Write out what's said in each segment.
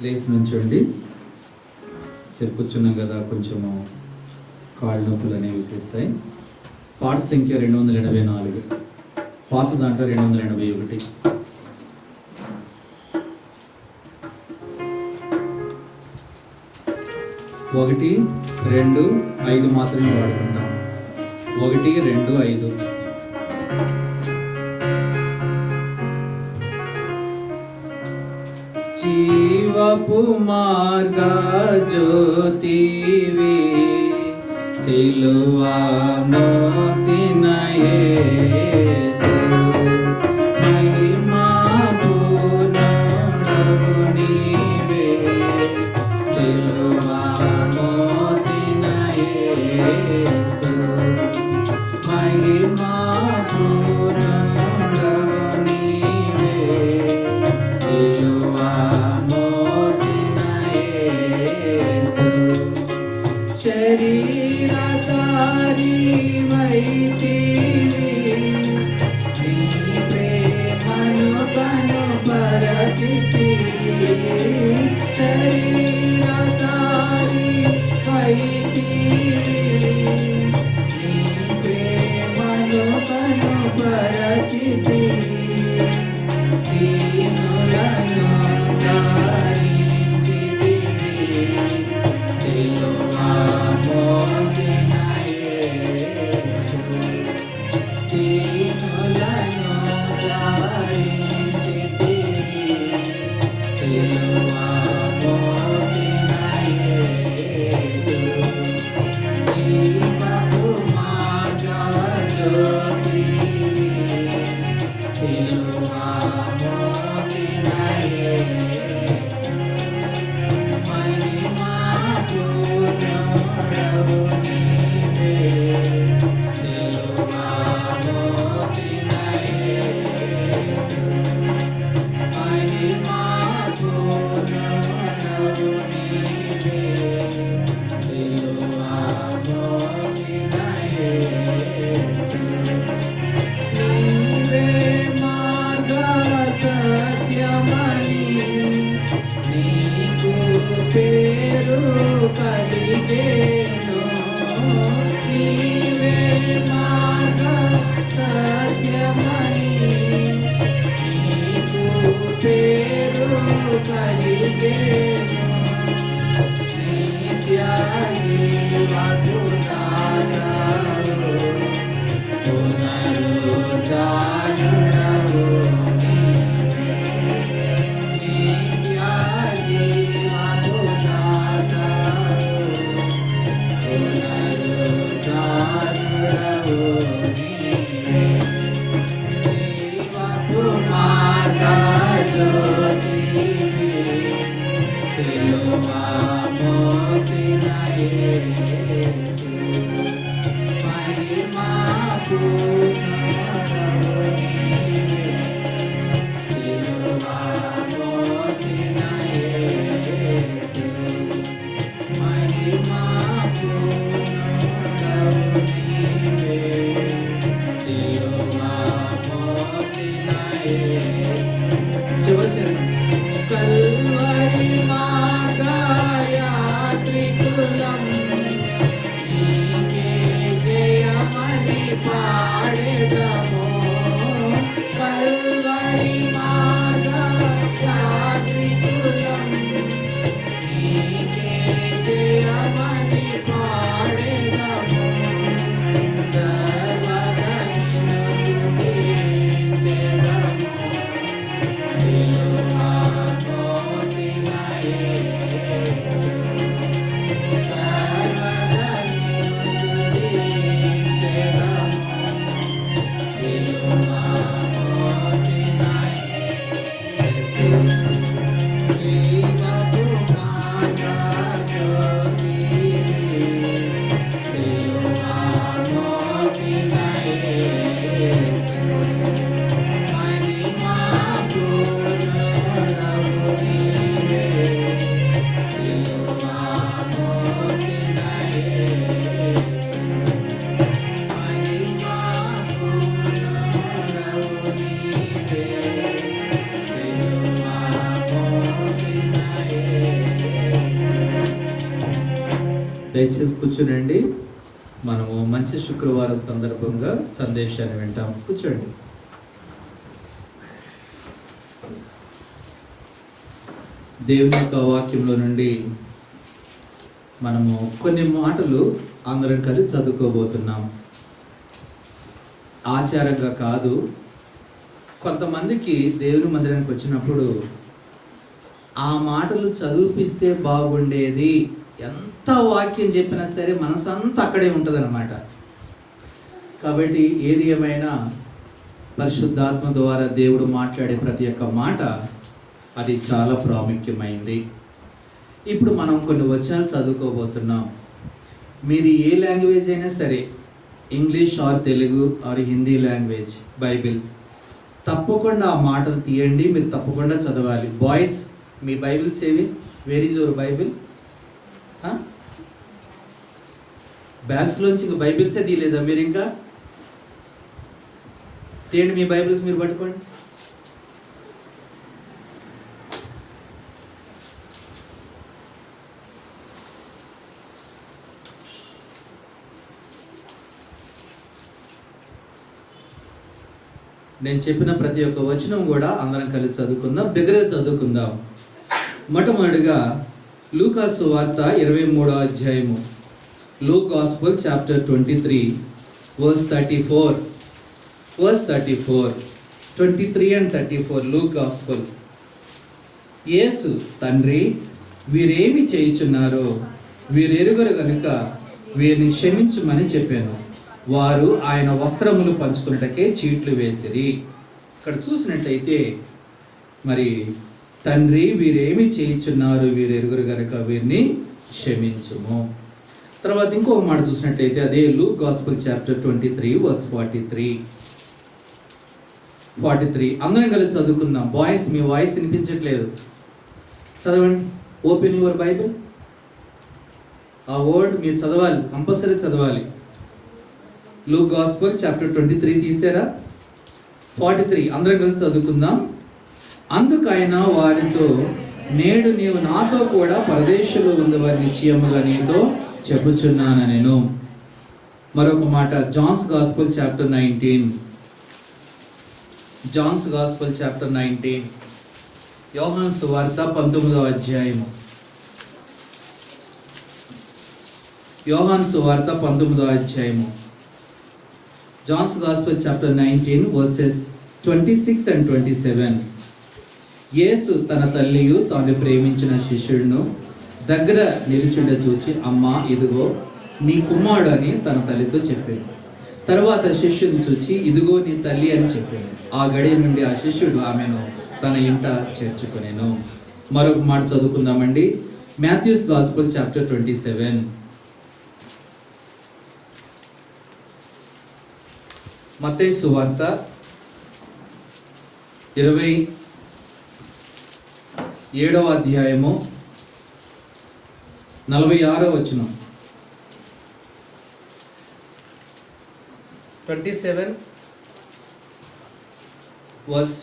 లేచి నుంచోండి. కూర్చున్నాం కదా, కొంచెము కాళ్ళు నొప్పులు అనేవి పెడతాయి. పాట సంఖ్య 284, పాత దాంట్లో 281. 1, 2, 5 మాత్రమే వాడుకుంటాం. 1, 2, 5. జీవపు మార్గ జ్యోతివి, సిలువ మోసిన యేసు, మహిమా పూర్ణుడవు నీవే, సిలువ మోసిన యేసు, మహిమా పూర్ణుడవు నీవే, సిలువ మోసిన యేసు, శరీరధారి వైతివి, నీ ప్రేమను కనుపరచితివి, శరీరధారి వైతివి, నీ ప్రేమను కనుపరచితివి, దీనులను దారించితివి, సిలువ మోసిన యేసు, దీనులను దారించితివి, సిలువ మోసిన యేసు, జీవపు మార్గ జ్యోతివి, సిలువ మోసిన యేసు, మహిమా పూర్ణుడవు నీవే, సిలువ మోసిన యేసు, మహిమా పూర్ణుడవు నీవే, సిలువ మోసిన యేసు, నీవే మార్గ సత్యమని నీకు పేరు కలిగేను, నీవే మార్గ సత్యమని నీకు పేరు కలిగేను, నిత్య జీవపు దాతవు, పునరుద్ధానుడవు నీవే, నిత్య జీవపు దాతవు, పునరుద్ధానుడవు నీవే, జీవపు మార్గ జ్యోతివి, సిలువ మోసిన యేసు, మహిమా పూర్ణుడవు నీవే, సిలువ మోసిన యేసు, మహిమా పూర్ణుడవు నీవే, సిలువ మోసిన యేసు. చివరి చరణం. కల్వరి మార్గయాత్రికులం, నీకే జయమని పాడెదము, కల్వరి మార్గయాత్రికులం, నీకే జయమని పాడెదము, సర్వదా నిన్ను స్తుతించెదము, సిలువ మోసిన యేసు, సర్వదా నిన్ను స్తుతించెదము, సిలువ మోసిన యేసు, జీవపు మార్గ దయచేసి కూర్చునండి. మనము మంచి శుక్రవారం సందర్భంగా సందేశాన్ని వింటాం. కూర్చోండి. దేవుని యొక్క వాక్యంలో నుండి మనము కొన్ని మాటలు అందరం కలిసి చదువుకోబోతున్నాం. ఆచారంగా కాదు. కొంతమందికి దేవుని మందిరానికి వచ్చినప్పుడు ఆ మాటలు చదివిపిస్తే బాగుండేది, ఎంత వాక్యం చెప్పినా సరే మనసంతా అక్కడే ఉంటుందన్నమాట. కాబట్టి ఏది ఏమైనా పరిశుద్ధాత్మ ద్వారా దేవుడు మాట్లాడే ప్రతి ఒక్క మాట అది చాలా ప్రాముఖ్యమైంది. ఇప్పుడు మనం కొన్ని వచనాలు చదువుకోబోతున్నాం. మీది ఏ లాంగ్వేజ్ అయినా సరే, English or Telugu or Hindi language Bibles, తప్పకుండా ఆ మాటలు తీయండి. మీరు తప్పకుండా చదవాలి. బాయ్స్, మీ బైబిల్స్ ఏవి? Where is your Bible? బ్యాగ్స్లోంచి ఇంకా బైబిల్సే తీయలేదా మీరు? ఇంకా తీయండి మీ బైబిల్స్, మీరు పట్టుకోండి. నేను చెప్పిన ప్రతి ఒక్క వచనం కూడా అందరం కలిసి చదువుకుందాం, బిగ్గరగా చదువుకుందాం. మొట్టమొదటిగా లూకాసు వార్త 23వ అధ్యాయము, Luke gospel chapter 23 verse 34, verse 34, 23 and 34. Luke gospel. యేసు, తండ్రి, వీరేమి చేయుచున్నారో వీరెరుగరు గనుక వీరిని క్షమించుమని చెప్పాను. వారు ఆయన వస్త్రములు పంచుకున్నటకే చీట్లు వేసిరి. ఇక్కడ చూసినట్టయితే మరి తండ్రి, వీరేమి చేయుచున్నారు వీరెరుగురు గనుక వీరిని క్షమించుము. తర్వాత ఇంకొక మాట చూసినట్టయితే అదే లూక్ గాస్పెల్ చాప్టర్ 23 వర్స్ 43. అందరం కలిసి చదువుకుందాం. బాయ్స్, మీ వాయిస్ వినిపించట్లేదు, చదవండి. Open your Bible. ఆ వర్డ్ మీరు చదవాలి, కంపల్సరీ చదవాలి. లూక్ గాస్పెల్ చాప్టర్ 23 తీసారా? 43 అందరం కలిసి చదువుకుందాం. అందుకు ఆయన వారితో, నేడు నీవు నాతో కూడా పరదేశంలో ఉండవని నిశ్చయముగా నీతో చెప్పుచున్నాను నేను. మరొక మాట Johne's gospel chapter 19, Johne's gospel chapter 19, యోహాను సువార్త 19వ అధ్యాయము, యోహాను సువార్త 19వ అధ్యాయము, Johne's gospel chapter 19 versus 26 and 27. యేసు తన తల్లియు తాను ప్రేమించిన శిష్యుడును దగ్గర నిలుచుండ చూచి, అమ్మా, ఇదిగో నీ కుమారుడు అని తన తల్లితో చెప్పాడు. తర్వాత శిష్యుని చూచి, ఇదిగో నీ తల్లి అని చెప్పాడు. ఆ గడియ నుండి ఆ శిష్యుడు ఆమెను తన ఇంట చేర్చుకొనెను. మరొక మాట చదువుకుందామండి. మాథ్యూస్ గాస్పెల్ చాప్టర్ 27, మత్తయి సువార్త 27వ అధ్యాయము 46వ వచనం. 27 వర్స్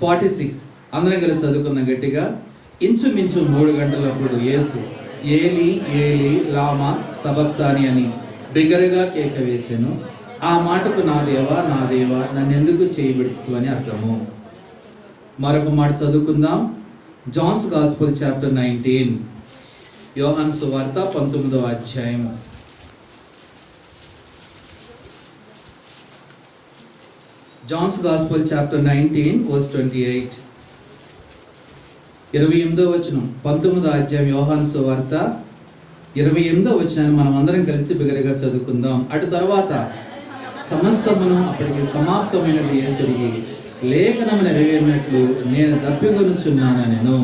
46 అందరం కలిసి చదువుకుందాం గట్టిగా. ఇంచుమించు 3 గంటలప్పుడు యేసు, ఏలి ఏలి లామా సబక్తాని అని బిగ్గరగా కేక వేసాను. ఆ మాటకు, నా దేవా నా దేవా నన్ను ఎందుకు చేయబెడుతు అని అర్థము. మరొక మాట చదువుకుందాం. జాన్స్ గాస్పెల్ చాప్టర్ 19, యోహాను సువార్త 19వ అధ్యాయము, జాన్స్ గాస్పెల్ చాప్టర్ 19 వర్స్ 28, 28వ వచనం. 19వ అధ్యాయం యోహాను సువార్త 28వ వచనాన్ని మనం అందరం కలిసి బిగ్గరగా చదువుకుందాం. అటు తర్వాత సమస్తమును అప్పటికి సమాప్తమైనది యేసెరిగి, లేఖనము నెరవేరినట్లు నేను దప్పిగొనుచున్నాను నేను.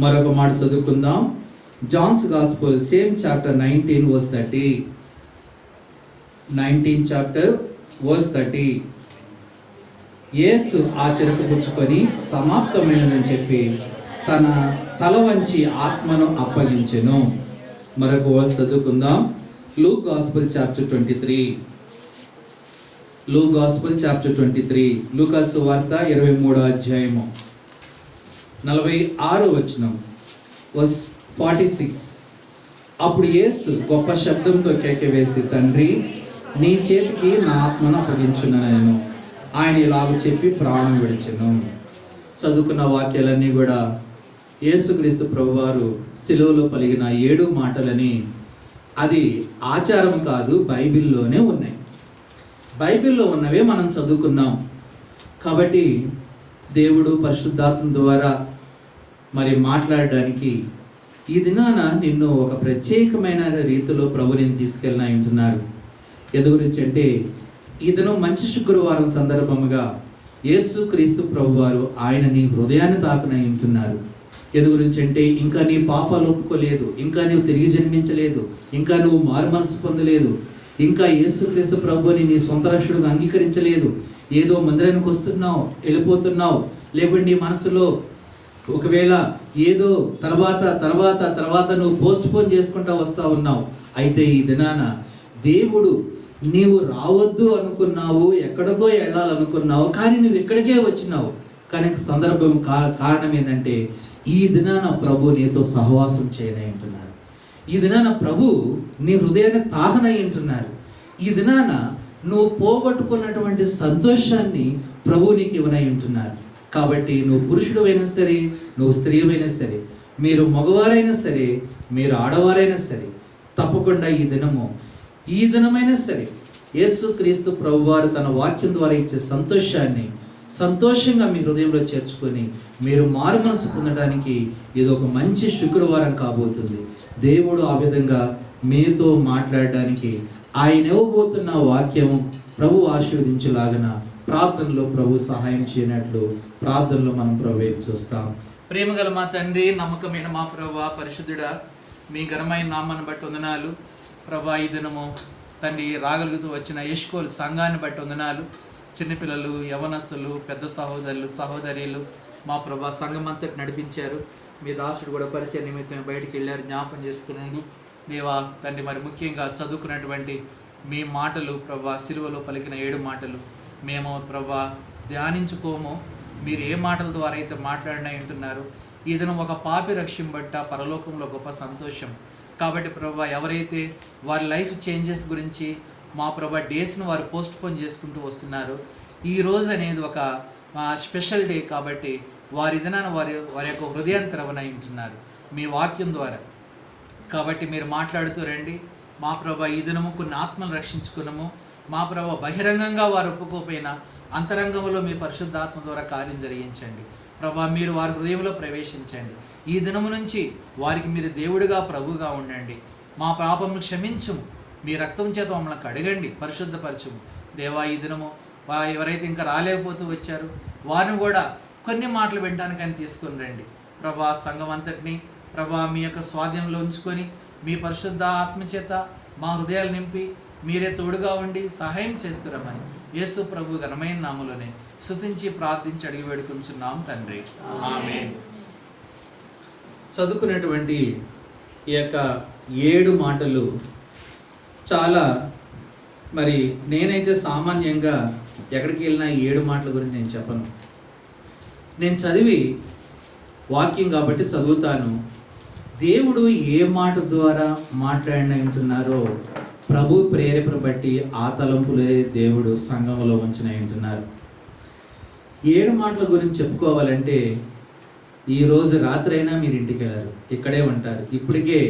మరొక మాట చదువుకుందాం. John's gospel same chapter 19 verse 30, 19 chapter verse 30. Yesu ఆ చెరకు పుచ్చుకొని సమాప్తమైనదని చెప్పి తన తల వంచి ఆత్మను అప్పగించెను. మరొక వర్స్ చదువుకుందాం. Luke gospel chapter 23, Luke gospel chapter 23, లూకాసు వార్త 23వ అధ్యాయము 46వ వచనం, వర్స్ 46. అప్పుడు యేసు గొప్ప శబ్దంతో కేకవేసి, తండ్రి, నీ చేతికి నా ఆత్మను అప్పగించున్నాను. ఆయన ఇలాగ చెప్పి ప్రాణం విడిచెను. చదువుకున్న వాక్యాలన్నీ కూడా యేసుక్రీస్తు ప్రభువారు శిలువలో పలికిన 7 మాటలని, అది ఆచారం కాదు, బైబిల్లోనే ఉన్నాయి. బైబిల్లో ఉన్నవే మనం చదువుకున్నాం. కాబట్టి దేవుడు పరిశుద్ధాత్మ ద్వారా మరి మాట్లాడడానికి ఈ దినాన నిన్ను ఒక ప్రత్యేకమైన రీతిలో ప్రభు నేను తీసుకెళ్ళిన అంటున్నారు. ఎందు గురించి అంటే, ఈ దినం మంచి శుక్రవారం సందర్భముగా యేసుక్రీస్తు ప్రభువారు ఆయన నీ హృదయాన్ని తాకన ఉంటున్నారు. ఎందు గురించి అంటే, ఇంకా నీ పాపాలు ఒప్పుకోలేదు, ఇంకా నువ్వు తిరిగి జన్మించలేదు, ఇంకా నువ్వు మారుమనసు పొందలేదు, ఇంకా యేసుక్రీస్తు ప్రభువుని నీ సొంత రక్షకుడుగా అంగీకరించలేదు, ఏదో మందిరానికి వస్తున్నావు, వెళ్ళిపోతున్నావు, లేకుంటే నీ మనసులో ఒకవేళ ఏదో తర్వాత నువ్వు పోస్ట్ పోన్ చేసుకుంటా వస్తూ ఉన్నావు. అయితే ఈ దినాన దేవుడు, నీవు రావద్దు అనుకున్నావు, ఎక్కడికో వెళ్ళాలనుకున్నావు, కానీ నువ్వు ఇక్కడికే వచ్చినావు. కానీ సందర్భం కారణం ఏంటంటే, ఈ దినాన ప్రభు నీతో సహవాసం చేయనై ఉంటున్నారు. ఈ దినాన ప్రభు నీ హృదయాన్ని తాకనై ఉంటున్నారు. ఈ దినాన నువ్వు పోగొట్టుకున్నటువంటి సంతోషాన్ని ప్రభు నీకు ఇవ్వనై ఉంటున్నారు. కాబట్టి నువ్వు పురుషుడు అయినా సరే, నువ్వు స్త్రీ అయినా సరే, మీరు మగవారైనా సరే, మీరు ఆడవారైనా సరే, తప్పకుండా ఈ దినమైనా సరే యేసుక్రీస్తు ప్రభువారు తన వాక్యం ద్వారా ఇచ్చే సంతోషాన్ని సంతోషంగా మీ హృదయంలో చేర్చుకొని మీరు మారు మనసు పొందడానికి ఇది ఒక మంచి శుక్రవారం కాబోతుంది. దేవుడు ఆ విధంగా మీతో మాట్లాడడానికి ఆయన ఇవ్వబోతున్న వాక్యం ప్రభు ఆశీర్వదించేలాగన ప్రార్థనలో ప్రభు సహాయం చేయనట్లు ప్రార్థనలో మనం ప్రభు వైపు చూస్తాం. ప్రేమగల మా తండ్రి, నమ్మకమైన మా ప్రభువా, పరిశుద్ధుడా, మీ ఘనమైన నామాన్ని బట్టి వందనాలు ప్రభా. ఈ దినము తండ్రి రాగలుగుతూ వచ్చిన యెష్కోల్ సంఘాన్ని బట్టి వందనాలు. చిన్నపిల్లలు, యవనస్తులు, పెద్ద సహోదరులు, సహోదరీలు మా ప్రభా సంఘం అంతటి నడిపించారు. మీ దాసుడు కూడా పరిచయ నిమిత్తం బయటికి వెళ్ళారు, జ్ఞాపకం చేసుకున్నాను దేవా తండ్రి. మరి ముఖ్యంగా చదువుకున్నటువంటి మీ మాటలు ప్రభా, సిలువలో పలికిన 7 మాటలు మేము ప్రభా ధ్యానించుకోము. మీరు ఏ మాటల ద్వారా అయితే మాట్లాడినా వింటున్నారు. ఈ దినం ఒక పాపి రక్షింబట్ట పరలోకంలో గొప్ప సంతోషం. కాబట్టి ప్రభా, ఎవరైతే వారి లైఫ్ చేంజెస్ గురించి మా ప్రభా డేస్ను వారు పోస్ట్ పోన్ చేసుకుంటూ వస్తున్నారు, ఈ రోజు అనేది ఒక స్పెషల్ డే. కాబట్టి వారి దినాన వారి యొక్క హృదయాన్ని తెరవనై ఉంటున్నారు మీ వాక్యం ద్వారా. కాబట్టి మీరు మాట్లాడుతూ రండి మా ప్రభా. ఈ దినము కొన్ని ఆత్మలు రక్షించుకున్నాము మా ప్రభా. బహిరంగంగా వారు ఒప్పుకోపోయినా అంతరంగంలో మీ పరిశుద్ధాత్మ ద్వారా కార్యం జరిగించండి ప్రభా. మీరు వారి హృదయంలో ప్రవేశించండి. ఈ దినము నుంచి వారికి మీరు దేవుడిగా ప్రభుగా ఉండండి. మా పాపములు క్షమించుము, మీ రక్తం చేత మమ్మల్ని కడగండి, పరిశుద్ధపరచుము దేవా. ఈ దినము ఎవరైతే ఇంకా రాలేకపోతూ వచ్చారు వారిని కూడా కొన్ని మాటలు వినడానికని తీసుకొని రండి ప్రభా. సంఘం అంతటిని ప్రభా మీ యొక్క స్వాధీనంలో ఉంచుకొని మీ పరిశుద్ధ ఆత్మ చేత మా హృదయాలు నింపి మీరే తోడుగా ఉండి సహాయం చేస్తురమని యేసు ప్రభు ఘనమైన నామములోనే స్తుతించి ప్రార్థించి అడిగి వేడుకుంటున్నాం తండ్రి, ఆమేన్. చదువుకున్నటువంటి ఈ యొక్క 7 మాటలు చాలా మరి నేనైతే సామాన్యంగా ఎక్కడికి వెళ్ళినా 7 మాటల గురించి నేను చెప్పను. నేను చదివి వాక్యం కాబట్టి చదువుతాను. దేవుడు ఏ మాట ద్వారా మాట్లాడిన ఉంటున్నారో ప్రభు ప్రేరేపణ బట్టి ఆ తలంపులే దేవుడు సంఘంలో ఉంచిన ఉంటున్నారు. 7 మాటల గురించి చెప్పుకోవాలంటే ఈరోజు రాత్రి అయినా మీరు ఇంటికి వెళ్ళారు, ఇక్కడే ఉంటారు. ఇప్పటికే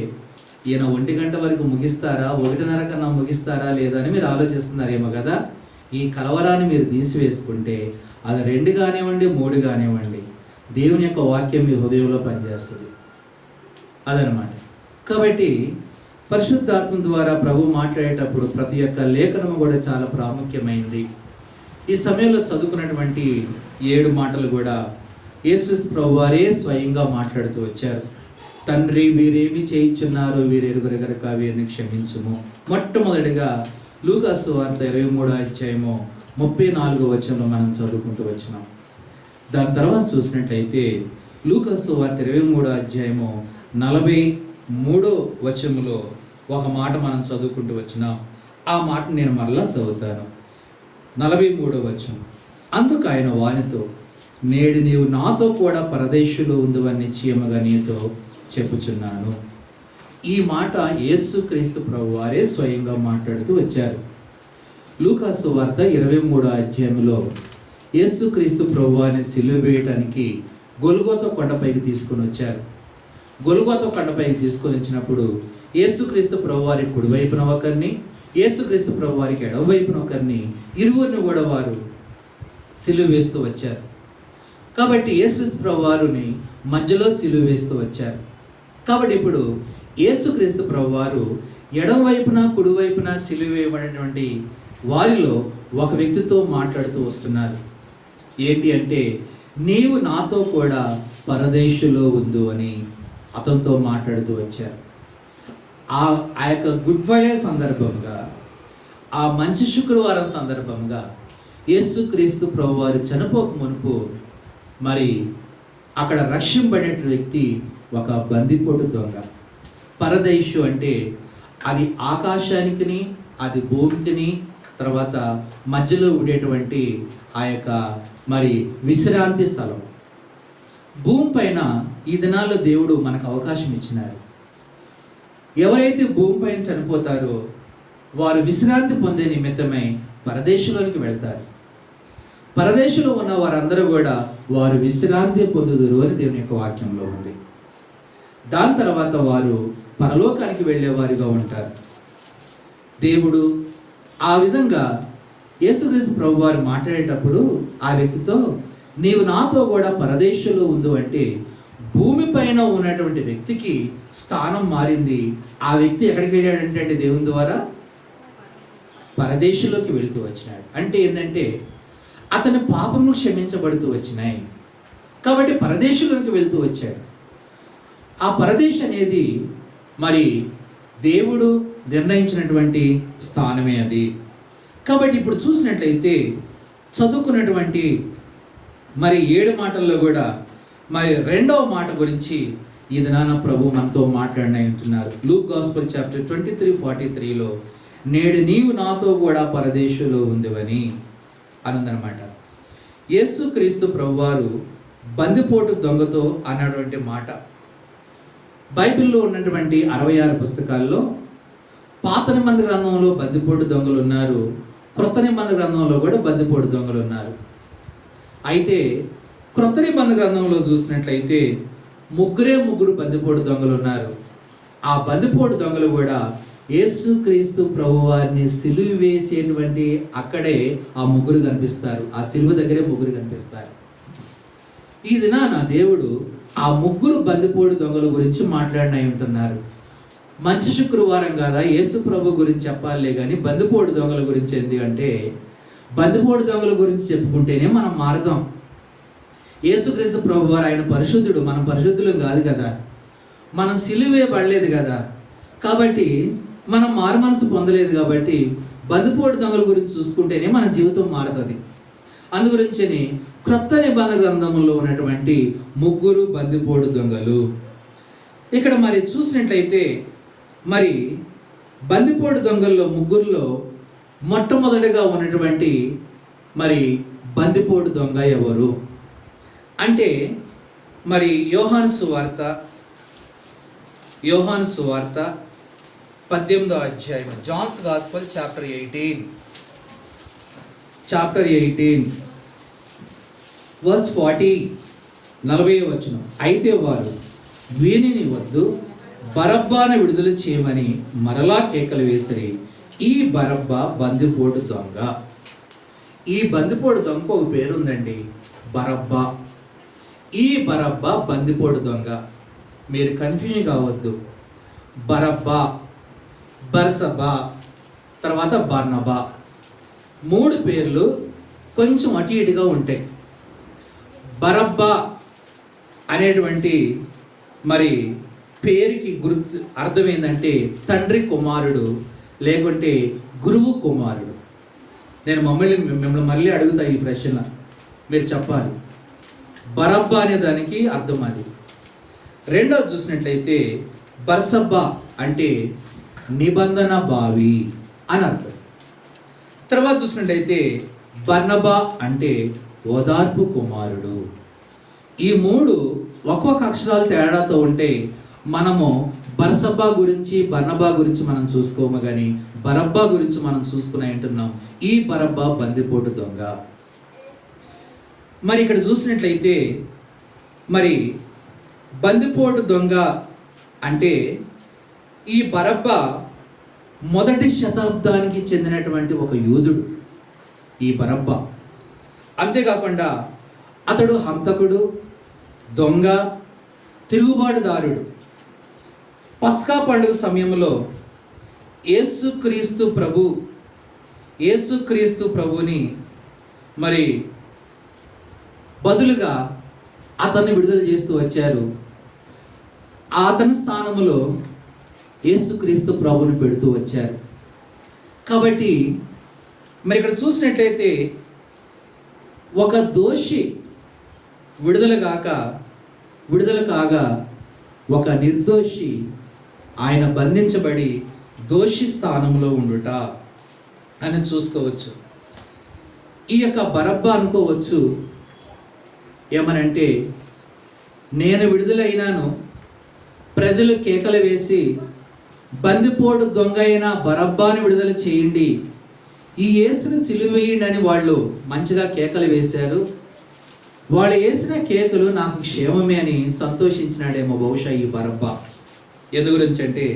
ఈయన 1 గంట వరకు ముగిస్తారా, 1:30 కన్నా ముగిస్తారా లేదా అని మీరు ఆలోచిస్తున్నారేమో కదా. ఈ కలవరాన్ని మీరు తీసివేసుకుంటే అది 2 కానివ్వండి, 3 కానివ్వండి, దేవుని యొక్క వాక్యం మీ హృదయంలో పనిచేస్తుంది అదనమాట. కాబట్టి పరిశుద్ధాత్మ ద్వారా ప్రభు మాట్లాడేటప్పుడు ప్రతి ఒక్క లేఖనము కూడా చాలా ప్రాముఖ్యమైంది. ఈ సమయంలో చదువుకున్నటువంటి 7 మాటలు కూడా యేసుక్రీస్తు ప్రభువారే స్వయంగా మాట్లాడుతూ వచ్చారు. తండ్రి, వీరేమి చేయించున్నారు, వీరు ఎరుగురు గనుక వీరిని క్షమించుము. మొట్టమొదటిగా లూకా సువార్త 23వ అధ్యాయము 34వ వచనంలో మనం చదువుకుంటూ వచ్చినాం. దాని తర్వాత చూసినట్లయితే లూకా సువార్త 23వ అధ్యాయము 43వ వచనములో ఒక మాట మనం చదువుకుంటూ వచ్చినాం. ఆ మాట నేను మరలా చదువుతాను. 43వ వచనం. అందుకు ఆయన వానితో, నేడు నీవు నాతో కూడా పరదేశులో ఉందని నిశ్చయముగా నీతో చెప్పుచున్నాను. ఈ మాట యేసుక్రీస్తు ప్రభువారే స్వయంగా మాట్లాడుతూ వచ్చారు. లూకాసు వార్త 23వ అధ్యాయంలో యేసుక్రీస్తు ప్రభువారిని సిలువ వేయటానికి గొల్గోతా కొండపైకి తీసుకొని వచ్చారు. గొల్గోతా కొండపైకి తీసుకొని వచ్చినప్పుడు యేసుక్రీస్తు ప్రభువారి కుడివైపున ఒకరిని, యేసుక్రీస్తు ప్రభువారికి ఎడమవైపున ఒకరిని, ఇరువురిని కూడా వారు సిలువ వేస్తూ వచ్చారు. కాబట్టి యేసుక్రీస్తు ప్రభువారిని మధ్యలో సిలువ వేస్తూ వచ్చారు. కాబట్టి ఇప్పుడు యేసుక్రీస్తు ప్రభువారు ఎడమవైపున కుడివైపున సిలువ వేయబడినటువంటి వారిలో ఒక వ్యక్తితో మాట్లాడుతూ వస్తున్నారు. ఏంటి అంటే, నీవు నాతో కూడా పరదేశులో ఉండు అని అతనితో మాట్లాడుతూ వచ్చారు. ఆ యొక్క గుడ్ ఫ్రైడే సందర్భంగా, ఆ మంచి శుక్రవారం సందర్భంగా యేసుక్రీస్తు ప్రభువారు చనిపోక మునుపు మరి అక్కడ రక్షింపబడిన వ్యక్తి ఒక బందిపోటు దొంగ. పరదేశు అంటే అది ఆకాశానికిని, అది భూమికిని, తర్వాత మధ్యలో ఉండేటువంటి ఆ యొక్క మరి విశ్రాంతి స్థలం. భూమి పైన ఈ దినాల్లో దేవుడు మనకు అవకాశం ఇచ్చినారు. ఎవరైతే భూమి పైన చనిపోతారో వారు విశ్రాంతి పొందే నిమిత్తమై పరదేశంలోనికి వెళ్తారు. పరదేశంలో ఉన్న వారందరూ కూడా వారు విశ్రాంతి పొందుదురు అని దేవుని యొక్క వాక్యంలో ఉంది. దాని తర్వాత వారు పరలోకానికి వెళ్ళేవారిగా ఉంటారు. దేవుడు ఆ విధంగా యేసుక్రీస్తు ప్రభువారు మాట్లాడేటప్పుడు ఆ వ్యక్తితో నీవు నాతో కూడా పరదేశంలో ఉండు అంటే భూమిపైన ఉన్నటువంటి వ్యక్తికి స్థానం మారింది. ఆ వ్యక్తి ఎక్కడికి వెళ్ళాడంటే దేవుని ద్వారా పరదేశంలోకి వెళుతూ వచ్చినాడు. అంటే ఏంటంటే అతని పాపములు క్షమించబడుతూ వచ్చినాయి కాబట్టి పరదేశంలోకి వెళ్తూ వచ్చాడు. ఆ పరదేశం అనేది మరి దేవుడు నిర్ణయించినటువంటి స్థానమే అది. కాబట్టి ఇప్పుడు చూసినట్లయితే చదువుకున్నటువంటి మరి 7 మాటల్లో కూడా మరి 2వ మాట గురించి ఈ దినాన ప్రభు మనతో మాట్లాడినంటున్నారు. లూక్ గాస్పెల్ చాప్టర్ 23:43లో నేడు నీవు నాతో కూడా పరదేశంలో ఉందివని అనుందనమాట. యేసుక్రీస్తు ప్రభువారు బందిపోటు దొంగతో అన్నటువంటి మాట బైబిల్లో ఉన్నటువంటి 66 పుస్తకాల్లో పాత నిబంధన గ్రంథంలో బందిపోటు దొంగలు ఉన్నారు, క్రొత్త నిబంధన గ్రంథంలో కూడా బందిపోటు దొంగలు ఉన్నారు. అయితే క్రొత్త నిబంధన గ్రంథంలో చూసినట్లయితే ముగ్గురు బందిపోటు దొంగలు ఉన్నారు. ఆ బందిపోటు దొంగలు కూడా యేసుక్రీస్తు ప్రభువారిని సిలువ వేసేటువంటి అక్కడే ఆ ముగ్గురు కనిపిస్తారు. ఆ సిలువ దగ్గరే ముగ్గురు కనిపిస్తారు. ఈ దినాన దేవుడు ఆ ముగ్గురు బందిపోటు దొంగల గురించి మాట్లాడినై ఉంటున్నారు. మంచి శుక్రవారం కాదా యేసు ప్రభు గురించి చెప్పాలే కానీ బందిపోటు దొంగల గురించి ఏంటి అంటే, బందిపోటు దొంగల గురించి చెప్పుకుంటేనే మనం మారుతాం. యేసుక్రీస్తు ప్రభువారు ఆయన పరిశుద్ధుడు, మనం పరిశుద్ధులం కాదు కదా, మనం సిలువే పడలేదు కదా, కాబట్టి మనం మారు మనసు పొందలేదు. కాబట్టి బందిపోటు దొంగల గురించి చూసుకుంటేనే మన జీవితం మారుతుంది. అందుగురించని క్రొత్త నిబంధన గ్రంథంలో ఉన్నటువంటి ముగ్గురు బందిపోటు దొంగలు ఇక్కడ మరి చూసినట్లయితే మరి బందిపోటు దొంగల్లో ముగ్గురులో మొట్టమొదటిగా ఉన్నటువంటి మరి బందిపోటు దొంగ ఎవరు అంటే మరి యోహాను సువార్త 18వ అధ్యాయం, జాన్స్ గాస్పెల్ చాప్టర్ 18 వర్స్ 40 40వ వచనం. అయితే వారు వీనిని వద్దు, బరబ్బాను విడుదల చేయమని మరలా కేకలు వేసిరి. ఈ బరబ్బా బందిపోటు దొంగ. ఈ బందిపోటు దొంగ ఒక పేరు ఉందండి, బరబ్బా. ఈ బరబ్బా బందిపోటు దొంగ. మీరు కన్ఫ్యూజన్ కావద్దు. బరబ్బా, బర్సబా, తర్వాత బర్నబా 3 పేర్లు కొంచెం అటు ఇటుగా ఉంటాయి. బరబ్బా అనేటువంటి మరి పేరుకి అర్థం ఏంటంటే తండ్రి కుమారుడు, లేకుంటే గురువు కుమారుడు. నేను మిమ్మల్ని మళ్ళీ అడుగుతా ఈ ప్రశ్న, మీరు చెప్పాలి. బరబ్బా అనే దానికి అర్థం అది. రెండోది చూసినట్లయితే బర్సబ్బా అంటే నిబంధన బావి అని అర్థం. తర్వాత చూసినట్లయితే బర్నబా అంటే ఓదార్పు కుమారుడు. ఈ 3 ఒక్కొక్క అక్షరాలు తేడాతో ఉంటే మనము బర్సబ్బా గురించి బర్నబా గురించి మనం చూసుకోము, కానీ బరబ్బా గురించి మనం చూసుకుని అంటున్నాం. ఈ బరబ్బా బందిపోటు దొంగ. మరి ఇక్కడ చూసినట్లయితే మరి బందిపోటు దొంగ అంటే ఈ బరబ్బా మొదటి శతాబ్దానికి చెందినటువంటి ఒక యూదుడు ఈ బరబ్బా. అంతేకాకుండా అతడు హంతకుడు, దొంగ, తిరుగుబాటుదారుడు. పస్కా పండుగ సమయంలో యేసుక్రీస్తు ప్రభుని మరి బదులుగా అతన్ని విడుదల చేస్తూ వచ్చారు. అతని స్థానంలో యేసుక్రీస్తు ప్రభుని పెడుతూ వచ్చారు. కాబట్టి మరి ఇక్కడ చూసినట్లయితే ఒక దోషి విడుదల కాగా ఒక నిర్దోషి ఆయన బంధించబడి దోషి స్థానంలో ఉండుట అని చూసుకోవచ్చు. ఈ యొక్క బరబ్బా అనుకోవచ్చు ఏమనంటే, నేను విడుదలైనాను, ప్రజలు కేకలు వేసి బందిపోటు దొంగ అయిన బరబ్బాని విడుదల చేయండి, ఈ యేసును సిలువ వేయండి అని వాళ్ళు మంచిగా కేకలు వేశారు. వాళ్ళు వేసిన కేకలు నాకు క్షేమమే అని సంతోషించినాడేమో బహుశా ఈ బరబ్బా. ఎందు గురించి అంటే,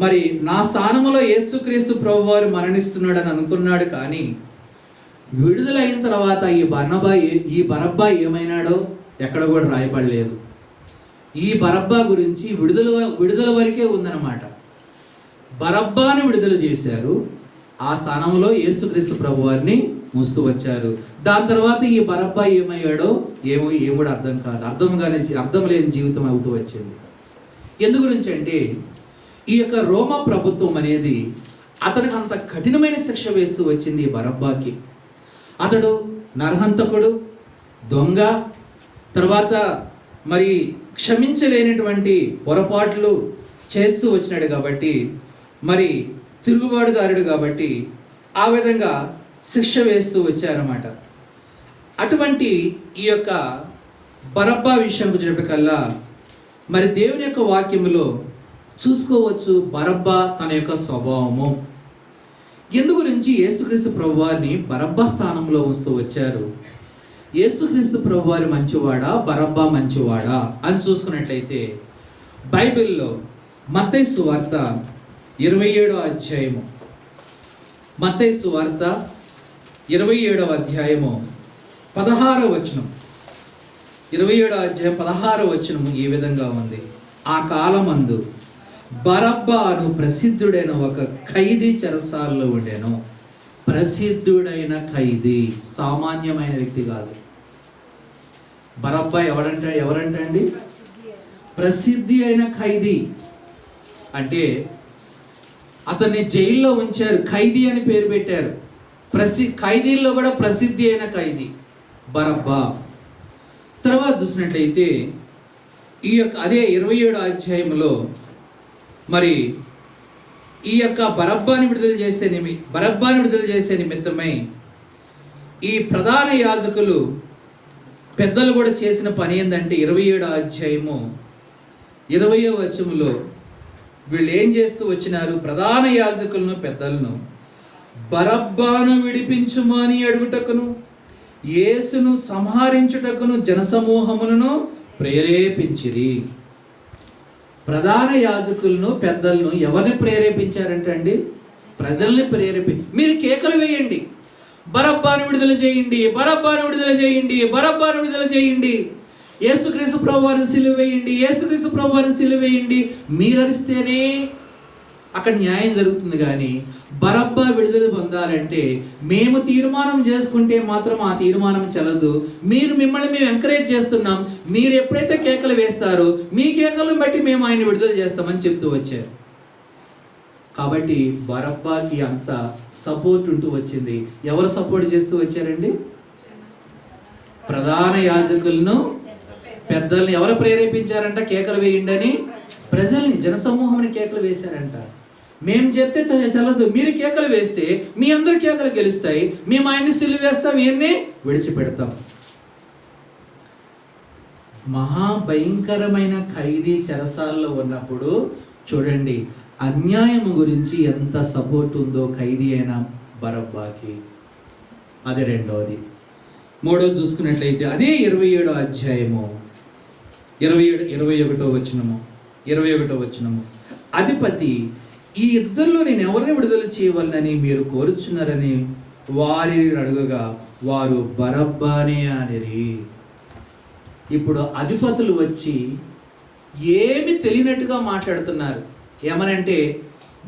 మరి నా స్థానంలో యేసుక్రీస్తు ప్రభువారు మరణిస్తున్నాడని అనుకున్నాడు, కానీ విడుదలైన తర్వాత ఈ బరబ్బా ఏమైనాడో ఎక్కడ కూడా రాయబడలేదు. ఈ బరబ్బా గురించి విడుదల వరకే ఉందన్నమాట. బరబ్బాని విడుదల చేశారు, ఆ స్థానంలో యేసుక్రీస్తు ప్రభువారిని మూస్తూ వచ్చారు. దాని తర్వాత ఈ బరబ్బా ఏమయ్యాడో ఏం కూడా అర్థం కాదు, అర్థం లేని జీవితం అవుతూ వచ్చింది. ఎందు గురించి అంటే, ఈ యొక్క రోమా ప్రభుత్వం అనేది అతనికి అంత కఠినమైన శిక్ష వేస్తూ వచ్చింది ఈ బరబ్బాకి. అతడు నరహంతకుడు, దొంగ, తర్వాత మరి క్షమించలేనటువంటి పొరపాట్లు చేస్తూ వచ్చినాడు కాబట్టి, మరి తిరుగుబాటుదారుడు కాబట్టి ఆ విధంగా శిక్ష వేస్తూ వచ్చారన్నమాట. అటువంటి ఈ యొక్క బరబ్బా విషయం వచ్చేటప్పటికల్లా మరి దేవుని యొక్క వాక్యములో చూసుకోవచ్చు బరబ్బా తన యొక్క స్వభావము. ఎందు గురించి యేసుక్రీస్తు ప్రభువారిని బరబ్బా స్థానంలో ఉంచుతూ వచ్చారు. యేసుక్రీస్తు ప్రభువారి మంచివాడా, బరబ్బా మంచివాడా అని చూసుకున్నట్లయితే బైబిల్లో మత్తయి సువార్త 27వ అధ్యాయము, మత్తయి సువార్త 27వ అధ్యాయము 16వ వచనం, 27వ అధ్యాయం 16వ వచనము ఈ విధంగా ఉంది. ఆ కాలమందు బరబ్బా అను ప్రసిద్ధుడైన ఒక ఖైదీ చెరసాలలో ఉండేను. ప్రసిద్ధుడైన ఖైదీ, సామాన్యమైన వ్యక్తి కాదు. బరబ్బా ఎవరంటండి? ప్రసిద్ధి అయిన ఖైదీ. అంటే అతన్ని జైల్లో ఉంచారు, ఖైదీ అని పేరు పెట్టారు. ఖైదీల్లో కూడా ప్రసిద్ధి అయిన ఖైదీ బరబ్బా. తర్వాత చూసినట్లయితే ఈ యొక్క అదే 27వ అధ్యాయంలో మరి ఈ యొక్క బరబ్బాని విడుదల చేసే నిమిత్తమై ఈ ప్రధాన యాజకులు పెద్దలు కూడా చేసిన పని ఏంటంటే 27వ అధ్యాయము 20వ వచనంలో వీళ్ళు ఏం చేస్తూ వచ్చినారు? ప్రధాన యాజకులను పెద్దలను బరబ్బాను విడిపించుమని అడుగుటకును యేసును సంహరించుటకును జనసమూహములను ప్రేరేపించిరి. ప్రధాన యాజకులను పెద్దలను ఎవరిని ప్రేరేపించారంటండి? ప్రజల్ని మీరు కేకలు వేయండి, బరబ్బాను విడుదల చేయండి, బరబ్బాను విడుదల చేయండి, బరబ్బాను విడుదల చేయండి, యేసుక్రీస్తు ప్రభువారిని సిలువ వేయండి, యేసుక్రీస్తు ప్రభువారిని సిలువ వేయండి. మీరు అరిస్తేనే అక్కడ న్యాయం జరుగుతుంది. కానీ బరబ్బా విడుదల పొందాలంటే మేము తీర్మానం చేసుకుంటే మాత్రం ఆ తీర్మానం చెల్లదు. మిమ్మల్ని మేము ఎంకరేజ్ చేస్తున్నాం, మీరు ఎప్పుడైతే కేకలు వేస్తారో మీ కేకలను బట్టి మేము ఆయన విడుదల చేస్తామని చెప్తూ వచ్చారు. కాబట్టి బరబ్బాకి అంత సపోర్ట్ ఉంటూ వచ్చింది. ఎవరు సపోర్ట్ చేస్తూ వచ్చారండి? ప్రధాన యాజకులను పెద్దల్ని ఎవరు ప్రేరేపించారంట కేకలు వేయండి అని? ప్రజల్ని, జనసమూహాన్ని కేకలు వేశారంట. మేము చెప్తే చల్లదు, మీరు కేకలు వేస్తే మీ అందరు కేకలు గెలుస్తాయి, మేము ఆయన్ని సిలువ వేస్తాం, ఈయన్ని విడిచిపెడతాం. మహాభయంకరమైన ఖైదీ చెరసాల్లో ఉన్నప్పుడు చూడండి అన్యాయము గురించి ఎంత సపోర్ట్ ఉందో ఖైదీ అయిన బరబ్బాకి. అది రెండవది. మూడోది చూసుకున్నట్లయితే అదే 27వ అధ్యాయము 21వ వచనము, అధిపతి ఈ ఇద్దరిలో నేను ఎవరిని విడుదల చేయవలనని మీరు కోరుచున్నారని వారిని అడుగగా వారు బరబ్బానే అనిరి. ఇప్పుడు అధిపతులు వచ్చి ఏమి తెలియనట్టుగా మాట్లాడుతున్నారు. ఏమనంటే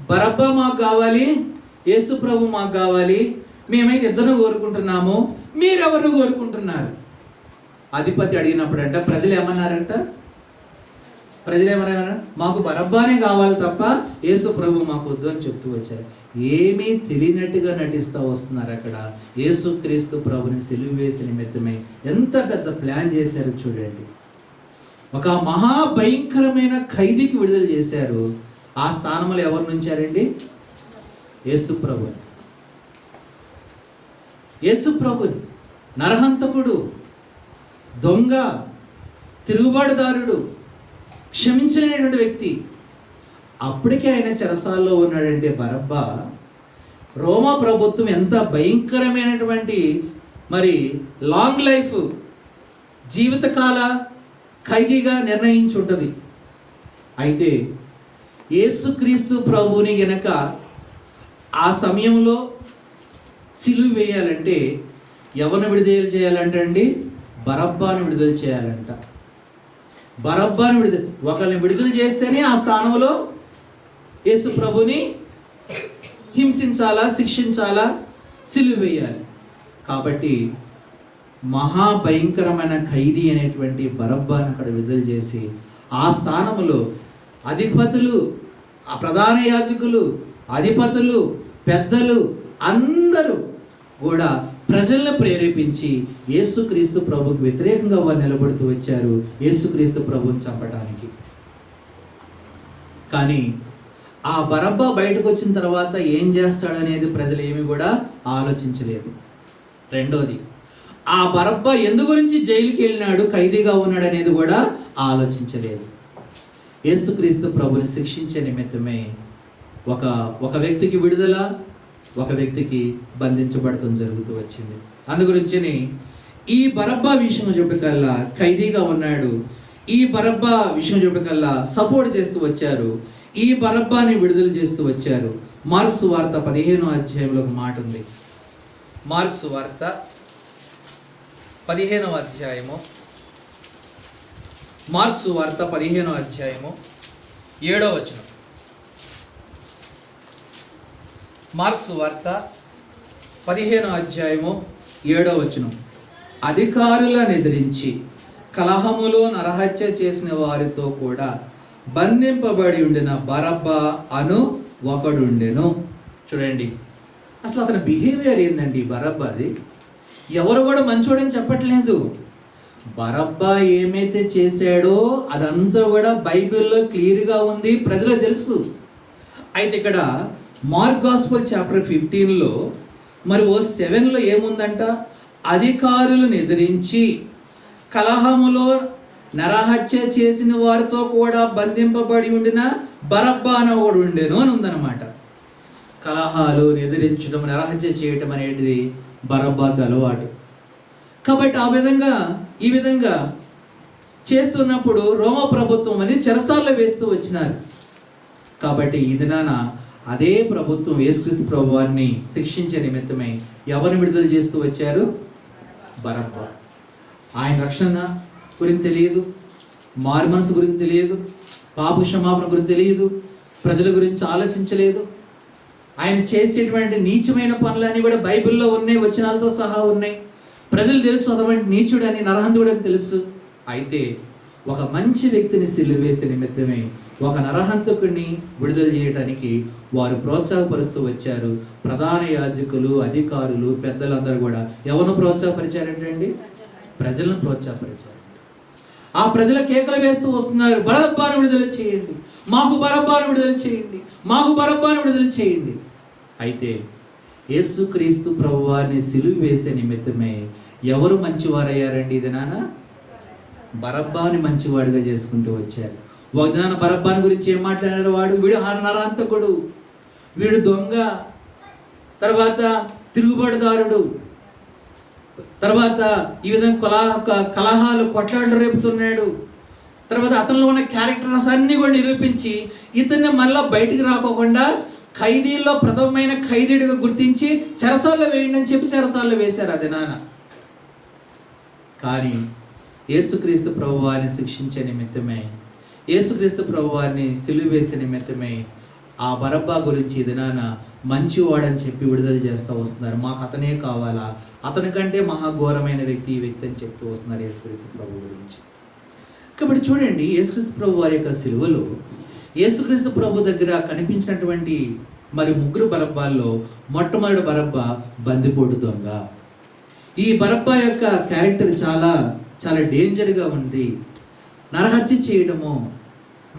బరబ్బా మాకు కావాలి, యేసు ప్రభు మాకు కావాలి, మేమైతే ఇద్దరు కోరుకుంటున్నాము, మీరెవరు కోరుకుంటున్నారు? అధిపతి అడిగినప్పుడంట ప్రజలు ఏమన్నారంట? మాకు బరబ్బానే కావాలి తప్ప యేసు ప్రభు మాకు వద్దు అని చెప్తూ వచ్చారు. ఏమీ తెలియనట్టుగా నటిస్తూ వస్తున్నారు. అక్కడ యేసుక్రీస్తు ప్రభుని సిలువ వేసిన నిమిత్తమై ఎంత పెద్ద ప్లాన్ చేశారు చూడండి. ఒక మహాభయంకరమైన ఖైదీకి విడుదల చేశారు. ఆ స్థానంలో ఎవరు నుంచారండి? యేసు ప్రభుని. నరహంతకుడు, దొంగ, తిరుగుబాటుదారుడు, క్షమించలేనటువంటి వ్యక్తి. అప్పటికే ఆయన చెరసాల్లో ఉన్నాడంటే బరబ్బా. రోమా ప్రభుత్వం ఎంత భయంకరమైనటువంటి మరి లాంగ్ లైఫ్ జీవితకాల ఖైదీగా నిర్ణయించి ఉంటుంది. అయితే యేసుక్రీస్తు ప్రభువుని గనక ఆ సమయంలో సిలువ వేయాలంటే ఎవరిని విడుదల చేయాలంట అండి? బరబ్బాను విడుదల చేయాలంట. ఒకరిని విడుదల చేస్తేనే ఆ స్థానంలో యేసు ప్రభుని హింసించాలా, శిక్షించాలా, సిలువ వేయాలి. కాబట్టి మహాభయంకరమైన ఖైదీ అనేటువంటి బరబ్బాను అక్కడ విడుదల చేసి ఆ స్థానంలో అధిపతులు, ఆ ప్రధాన యాజకులు, అధిపతులు, పెద్దలు అందరూ కూడా ప్రజలను ప్రేరేపించి యేసుక్రీస్తు ప్రభుకి వ్యతిరేకంగా వారు నిలబడుతూ వచ్చారు యేసుక్రీస్తు ప్రభుని చంపడానికి. కానీ ఆ బరబ్బా బయటకు వచ్చిన తర్వాత ఏం చేస్తాడనేది ప్రజలు ఏమి కూడా ఆలోచించలేదు. రెండోది, ఆ బరబ్బా ఎందు గురించి జైలుకి వెళ్ళినాడు, ఖైదీగా ఉన్నాడు అనేది కూడా ఆలోచించలేదు. యేసుక్రీస్తు ప్రభుని శిక్షించే నిమిత్తమే ఒక వ్యక్తికి విడుదల, ఒక వ్యక్తికి బంధించబడటం జరుగుతూ వచ్చింది. అందుగురించి ఈ బరబ్బా విషయం చెప్పకల్లా ఖైదీగా ఉన్నాడు, ఈ బరబ్బా విషయం చెప్పకల్లా సపోర్ట్ చేస్తూ వచ్చారు, ఈ బరబ్బాని విడుదల చేస్తూ వచ్చారు. మార్క్స్ వార్త 15వ అధ్యాయంలో ఒక మాట ఉంది. మార్క్స్ వార్త 15వ అధ్యాయము, మార్క్స్ వార్త 15వ అధ్యాయము 7వ వచనం. మార్క్స్ వార్త 15వ అధ్యాయము 7వ వచనం. అధికారులను ఎదిరించి కలహములో నరహత్య చేసిన వారితో కూడా బంధింపబడి ఉండిన బరబ్బా అను ఒకడుండెను. చూడండి, అసలు అతని బిహేవియర్ ఏందండి బరబ్బాది? ఎవరు కూడా మంచోడని చెప్పట్లేదు. బరబ్బా ఏమైతే చేశాడో అదంతా కూడా బైబిల్లో క్లియర్గా ఉంది, ప్రజలకు తెలుసు. అయితే ఇక్కడ మార్క్ గాస్పెల్ చాప్టర్ 15లో మరి 7లో ఏముందంట? అధికారులను ఎదిరించి కలహములో నరహత్య చేసిన వారితో కూడా బంధింపబడి ఉండిన బరబ్బా అని ఒకడు ఉండెను అని ఉందన్నమాట. కలహాలు ఎదిరించడం, నరహత్య చేయటం అనేది బరబ్బాకి అలవాటు. కాబట్టి ఈ విధంగా చేస్తున్నప్పుడు రోమా ప్రభుత్వం అని చెరసాల్లో వేస్తూ వచ్చినారు. కాబట్టి ఈ దినాన అదే ప్రభుత్వం యేసుక్రీస్తు ప్రభు వారిని శిక్షించే నిమిత్తమై ఎవరిని విడుదల చేస్తూ వచ్చారు? బరబ్బా. ఆయన రక్షణ గురించి తెలియదు, మారు మనసు గురించి తెలియదు, పాప క్షమాపణ గురించి తెలియదు, ప్రజల గురించి ఆలోచించలేదు. ఆయన చేసేటువంటి నీచమైన పనులన్నీ కూడా బైబిల్లో ఉన్నాయి, వచనాలతో సహా ఉన్నాయి. ప్రజలు తెలుసు అటువంటి నీచుడని, నరహంతుడు అని తెలుసు. అయితే ఒక మంచి వ్యక్తిని సిలువ వేసే నిమిత్తమే ఒక నరహంతకుడిని విడుదల చేయడానికి వారు ప్రోత్సాహపరుస్తూ వచ్చారు. ప్రధాన యాజకులు, అధికారులు, పెద్దలందరూ కూడా ఎవరిని ప్రోత్సాహపరిచారంటే అండి? ప్రజలను ప్రోత్సాహపరిచారు. ఆ ప్రజల కేకలు వేస్తూ వస్తున్నారు, బరబ్బాను విడుదల చేయండి, మాకు బరబ్బాను విడుదల చేయండి, మాకు బరబ్బాను విడుదల చేయండి. అయితే యేసుక్రీస్తు ప్రభువారిని సిలువ వేసే నిమిత్తమే ఎవరు మంచివారయ్యారండి? ఇది నాన్న బరబ్బాని మంచివాడిగా చేసుకుంటూ వచ్చారు. ఒకదాన బరబ్బాని గురించి ఏం మాట్లాడాడు? వాడు వీడు నరాంతకుడు, వీడు దొంగ, తర్వాత తిరుగుబాటుదారుడు, తర్వాత ఈ విధంగా కలహాలు కొట్లాటలు రేపుతున్నాడు. తర్వాత అతనిలో ఉన్న క్యారెక్టర్స్ అన్నీ కూడా నిరూపించి ఇతన్ని మళ్ళీ బయటికి రాకోకుండా ఖైదీల్లో ప్రథమమైన ఖైదీడిగా గుర్తించి చెరసాల్లో వేయండి అని చెప్పి చెరసాల్లో వేశారు అది నాన్న. కానీ యేసుక్రీస్తు ప్రభువారిని శిక్షించే నిమిత్తమే, యేసుక్రీస్తు ప్రభువారిని సిలువ వేసే నిమిత్తమే ఆ బరబ్బా గురించి ఇది నాన్న మంచివాడని చెప్పి విడుదల చేస్తూ వస్తున్నారు. మాకు అతనే కావాలా, అతని కంటే మహాఘోరమైన వ్యక్తి ఈ వ్యక్తి అని చెప్తూ వస్తున్నారు యేసుక్రీస్తు ప్రభు గురించి. కాబట్టి చూడండి, యేసుక్రీస్తు ప్రభు వారి యొక్క సిలువలో యేసుక్రీస్తు ప్రభు దగ్గర కనిపించినటువంటి మరి ముగ్గురు బరబ్బాల్లో మొట్టమొదటి బరబ్బా బందిపోటు దొంగ. ఈ బరబ్బా యొక్క క్యారెక్టర్ చాలా చాలా డేంజర్గా ఉంది. నరహత్య చేయడము,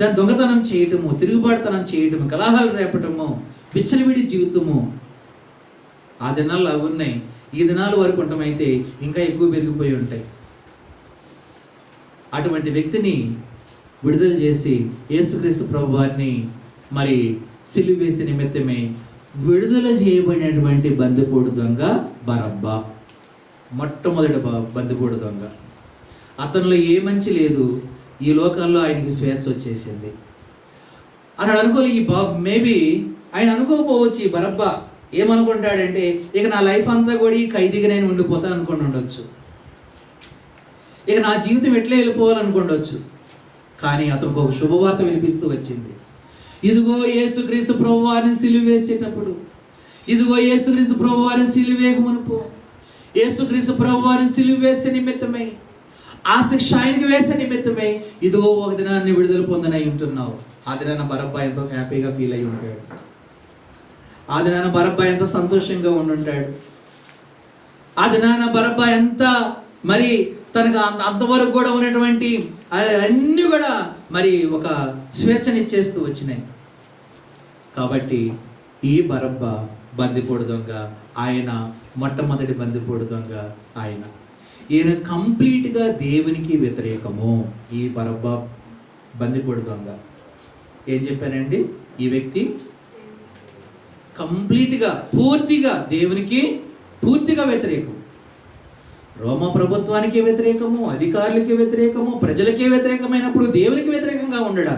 దాని దొంగతనం చేయటము, తిరుగుబాటుతనం చేయటము, కలహాలు రేపటము, విచ్చలవిడి జీవితము ఆ దినాల్లో అవి ఉన్నాయి. ఈ దినాల వరకు ఉండటమైతే ఇంకా ఎక్కువ పెరిగిపోయి ఉంటాయి. అటువంటి వ్యక్తిని విడుదల చేసి యేసుక్రీస్తు ప్రభు వారిని మరి సిలువ వేసే నిమిత్తమే విడుదల చేయబడినటువంటి బందిపోటు దొంగ బరబ్బా, మొట్టమొదటి బందిపోటు దొంగ. అతనిలో ఏ మంచి లేదు, ఈ లోకంలో ఆయనకి స్వేచ్ఛ వచ్చేసింది అని అనుకోలే. ఈ మేబీ ఆయన అనుకోకపోవచ్చు. ఈ బరబ్బా ఏమనుకుంటాడంటే, ఇక నా లైఫ్ అంతా కూడా ఈ ఖైదీగా నేను ఉండిపోతా అనుకుని ఉండొచ్చు, ఇక నా జీవితం ఎట్లా వెళ్ళిపోవాలనుకుండొచ్చు. కానీ అతనికి ఒక శుభవార్త వినిపిస్తూ వచ్చింది. ఇదిగో యేసుక్రీస్తు ప్రభువారిని సిలువ వేసేటప్పుడు, ఇదిగో యేసుక్రీస్తు ప్రభువారిని సిలువ వేయకమునుపు, యేసుక్రీస్తు ప్రభువారిని సిలువ వేసే నిమిత్తమై, ఆ శిక్ష ఆయనకి వేసే నిమిత్తమై ఇదిగో ఒక దినాన్ని విడుదల పొందనై ఉంటున్నావు. ఆ దినాన బరబ్బా ఎంతో హ్యాపీగా ఫీల్ అయి ఉంటాడు. ఆ దినాన బరబ్బా ఎంత సంతోషంగా ఉండుంటాడు. ఆ దినాన బరబ్బా ఎంత మరి తనకు అంతవరకు కూడా ఉన్నటువంటి అన్నీ కూడా మరి ఒక స్వేచ్ఛనిచ్చేస్తూ వచ్చినాయి. కాబట్టి ఈ బరబ్బా బందిపోటు దొంగ, ఆయన మొట్టమొదటి బందిపోటు దొంగ. ఈయన కంప్లీట్గా దేవునికి వ్యతిరేకము. ఈ బరబ్బా బందిపోటు దొంగ ఏం చెప్పానండి? ఈ వ్యక్తి కంప్లీట్గా పూర్తిగా దేవునికి పూర్తిగా వ్యతిరేకం. రోమ ప్రభుత్వానికి వ్యతిరేకము, అధికారులకి వ్యతిరేకము, ప్రజలకే వ్యతిరేకమైనప్పుడు దేవునికి వ్యతిరేకంగా ఉండడా?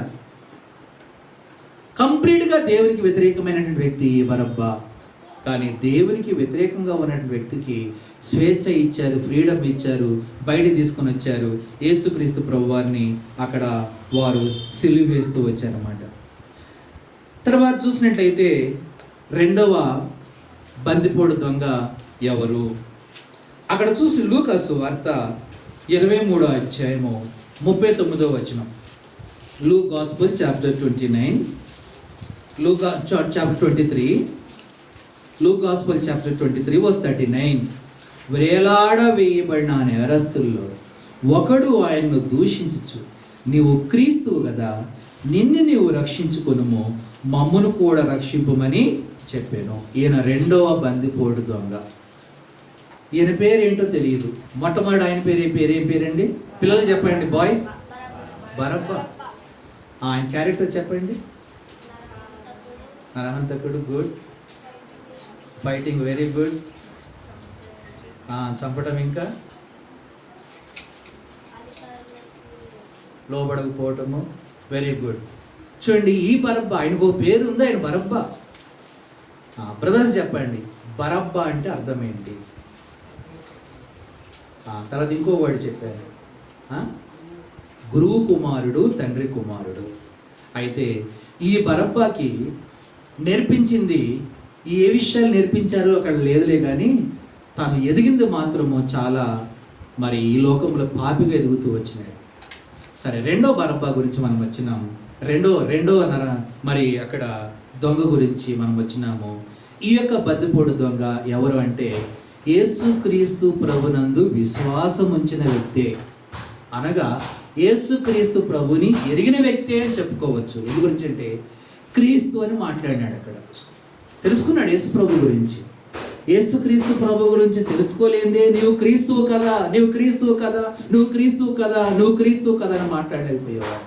కంప్లీట్గా దేవునికి వ్యతిరేకమైనటువంటి వ్యక్తి ఈ బరబ్బా. కానీ దేవునికి వ్యతిరేకంగా ఉన్నటువంటి వ్యక్తికి స్వేచ్ఛ ఇచ్చారు, ఫ్రీడమ్ ఇచ్చారు, బయట తీసుకొని వచ్చారు. యేసుక్రీస్తు ప్రభువారిని అక్కడ వారు సిలువ వేస్తూ వచ్చారన్నమాట. తర్వాత చూసినట్లయితే రెండవ బందిపోటు దొంగ ఎవరు? అక్కడ చూసి లూకాసు వార్త 23వ అధ్యాయము 39వ వచనం. Luke gospel chapter 29, Luke chapter 23, Luke gospel chapter 23 verse 39. వేలాడ వేయబడిన నేరస్తుల్లో ఒకడు ఆయన్ను దూషించుచు, నీవు క్రీస్తువు కదా, నిన్ను నీవు రక్షించుకొనుము, మమ్మును కూడా రక్షింపమని చెప్పాను. ఈయన రెండవ బందిపోటు దొంగ. ఈయన పేరేంటో తెలియదు. మొట్టమొదటి ఆయన ఏం పేరండి? పిల్లలు చెప్పండి, బాయ్స్. బరబ్బా. ఆయన క్యారెక్టర్ చెప్పండి. నరహంతకుడు, గుడ్. Fighting, very good. చంపడం, ఇంకా లోబడకపోవటము, వెరీ గుడ్. చూడండి, ఈ బరబ్బా, ఆయనకు ఒక పేరు ఉంది, ఆయన బరబ్బా. బ్రదర్స్ చెప్పండి, బరబ్బా అంటే అర్థం ఏంటి? తర్వాత ఇంకో వర్డ్ చెప్పారు, గురువు కుమారుడు, తండ్రి కుమారుడు. అయితే ఈ బరబ్బాకి నేర్పించింది, ఏ విషయాలు నేర్పించారో అక్కడ లేదులే, కానీ తాను ఎదిగింది మాత్రము చాలా మరి ఈ లోకంలో పాపిగా ఎదుగుతూ వచ్చినాడు. సరే, రెండో బరబ్బా గురించి మనం వచ్చినాము. రెండో మరి అక్కడ దొంగ గురించి మనం వచ్చినాము. ఈ యొక్క బందిపోటు దొంగ ఎవరు అంటే, యేసుక్రీస్తు ప్రభునందు విశ్వాసం ఉంచిన వ్యక్తే. అనగా యేసుక్రీస్తు ప్రభుని ఎరిగిన వ్యక్తే అని చెప్పుకోవచ్చు. ఎందు గురించి అంటే, క్రీస్తు అని మాట్లాడినాడు, అక్కడ తెలుసుకున్నాడు యేసు ప్రభు గురించి. యేసుక్రీస్తు ప్రభు గురించి తెలుసుకోలేదే నీవు క్రీస్తువు కదా, నీవు క్రీస్తువు కదా, నువ్వు క్రీస్తువు కదా, నువ్వు క్రీస్తువు కదా అని మాట్లాడలేకపోయేవాడు.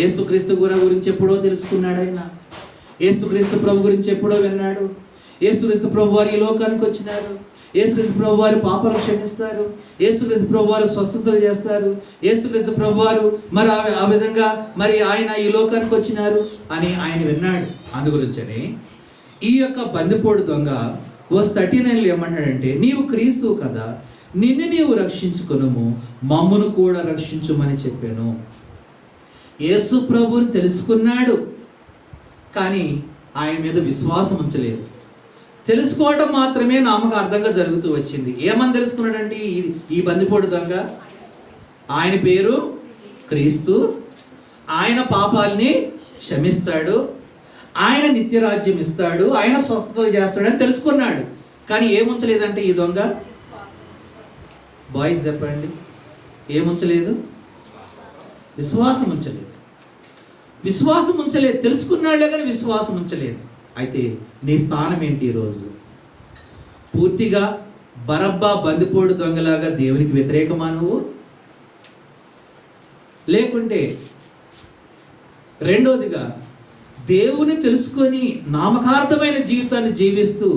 యేసుక్రీస్తు గురించి ఎప్పుడో తెలుసుకున్నాడు ఆయన. యేసుక్రీస్తు ప్రభు గురించి ఎప్పుడో విన్నాడు. యేసుక్రీస్తు ప్రభు వారు ఈ లోకానికి వచ్చినారు. యేసుక్రీస్తు ప్రభు వారు పాపాలు క్షమిస్తారు. యేసుక్రీస్తు ప్రభు వారు స్వస్థతలు చేస్తారు. యేసుక్రీస్తు ప్రభు వారు మరి ఆ విధంగా మరి ఆయన ఈ లోకానికి వచ్చినారు అని ఆయన విన్నాడు. అందుగురించని ఈ యొక్క బందిపోడు దొంగ వర్స్ 39 ఏమన్నాడంటే, నీవు క్రీస్తువు కదా, నిన్ను నీవు రక్షించుకొనుము, మమ్మును కూడా రక్షించుమని చెప్పాను. యేసు ప్రభువుని తెలుసుకున్నాడు, కానీ ఆయన మీద విశ్వాసం ఉంచలేదు. తెలుసుకోవడం మాత్రమే నామకార్థంగా జరుగుతూ వచ్చింది. ఏమని తెలుసుకున్నాడంటే ఈ బందిపోటు దొంగ, ఆయన పేరు క్రీస్తు, ఆయన పాపాలని క్షమిస్తాడు, ఆయన నిత్యరాజ్యం ఇస్తాడు, ఆయన స్వస్థతలు చేస్తాడని తెలుసుకున్నాడు. కానీ ఏముంచలేదంటే ఈ దొంగ, బాయ్స్ చెప్పండి, ఏముంచలేదు? విశ్వాసం ఉంచలేదు. విశ్వాసం ఉంచలేదు. తెలుసుకున్నాళ్లే కానీ విశ్వాసం ఉంచలేదు. అయితే నీ స్థానం ఏంటి ఈరోజు? పూర్తిగా బరబ్బా బందిపోడు దొంగలాగా దేవునికి వ్యతిరేకమా నువ్వు? లేకుంటే రెండోదిగా దేవుని తెలుసుకొని నామకార్థమైన జీవితాన్ని జీవిస్తూ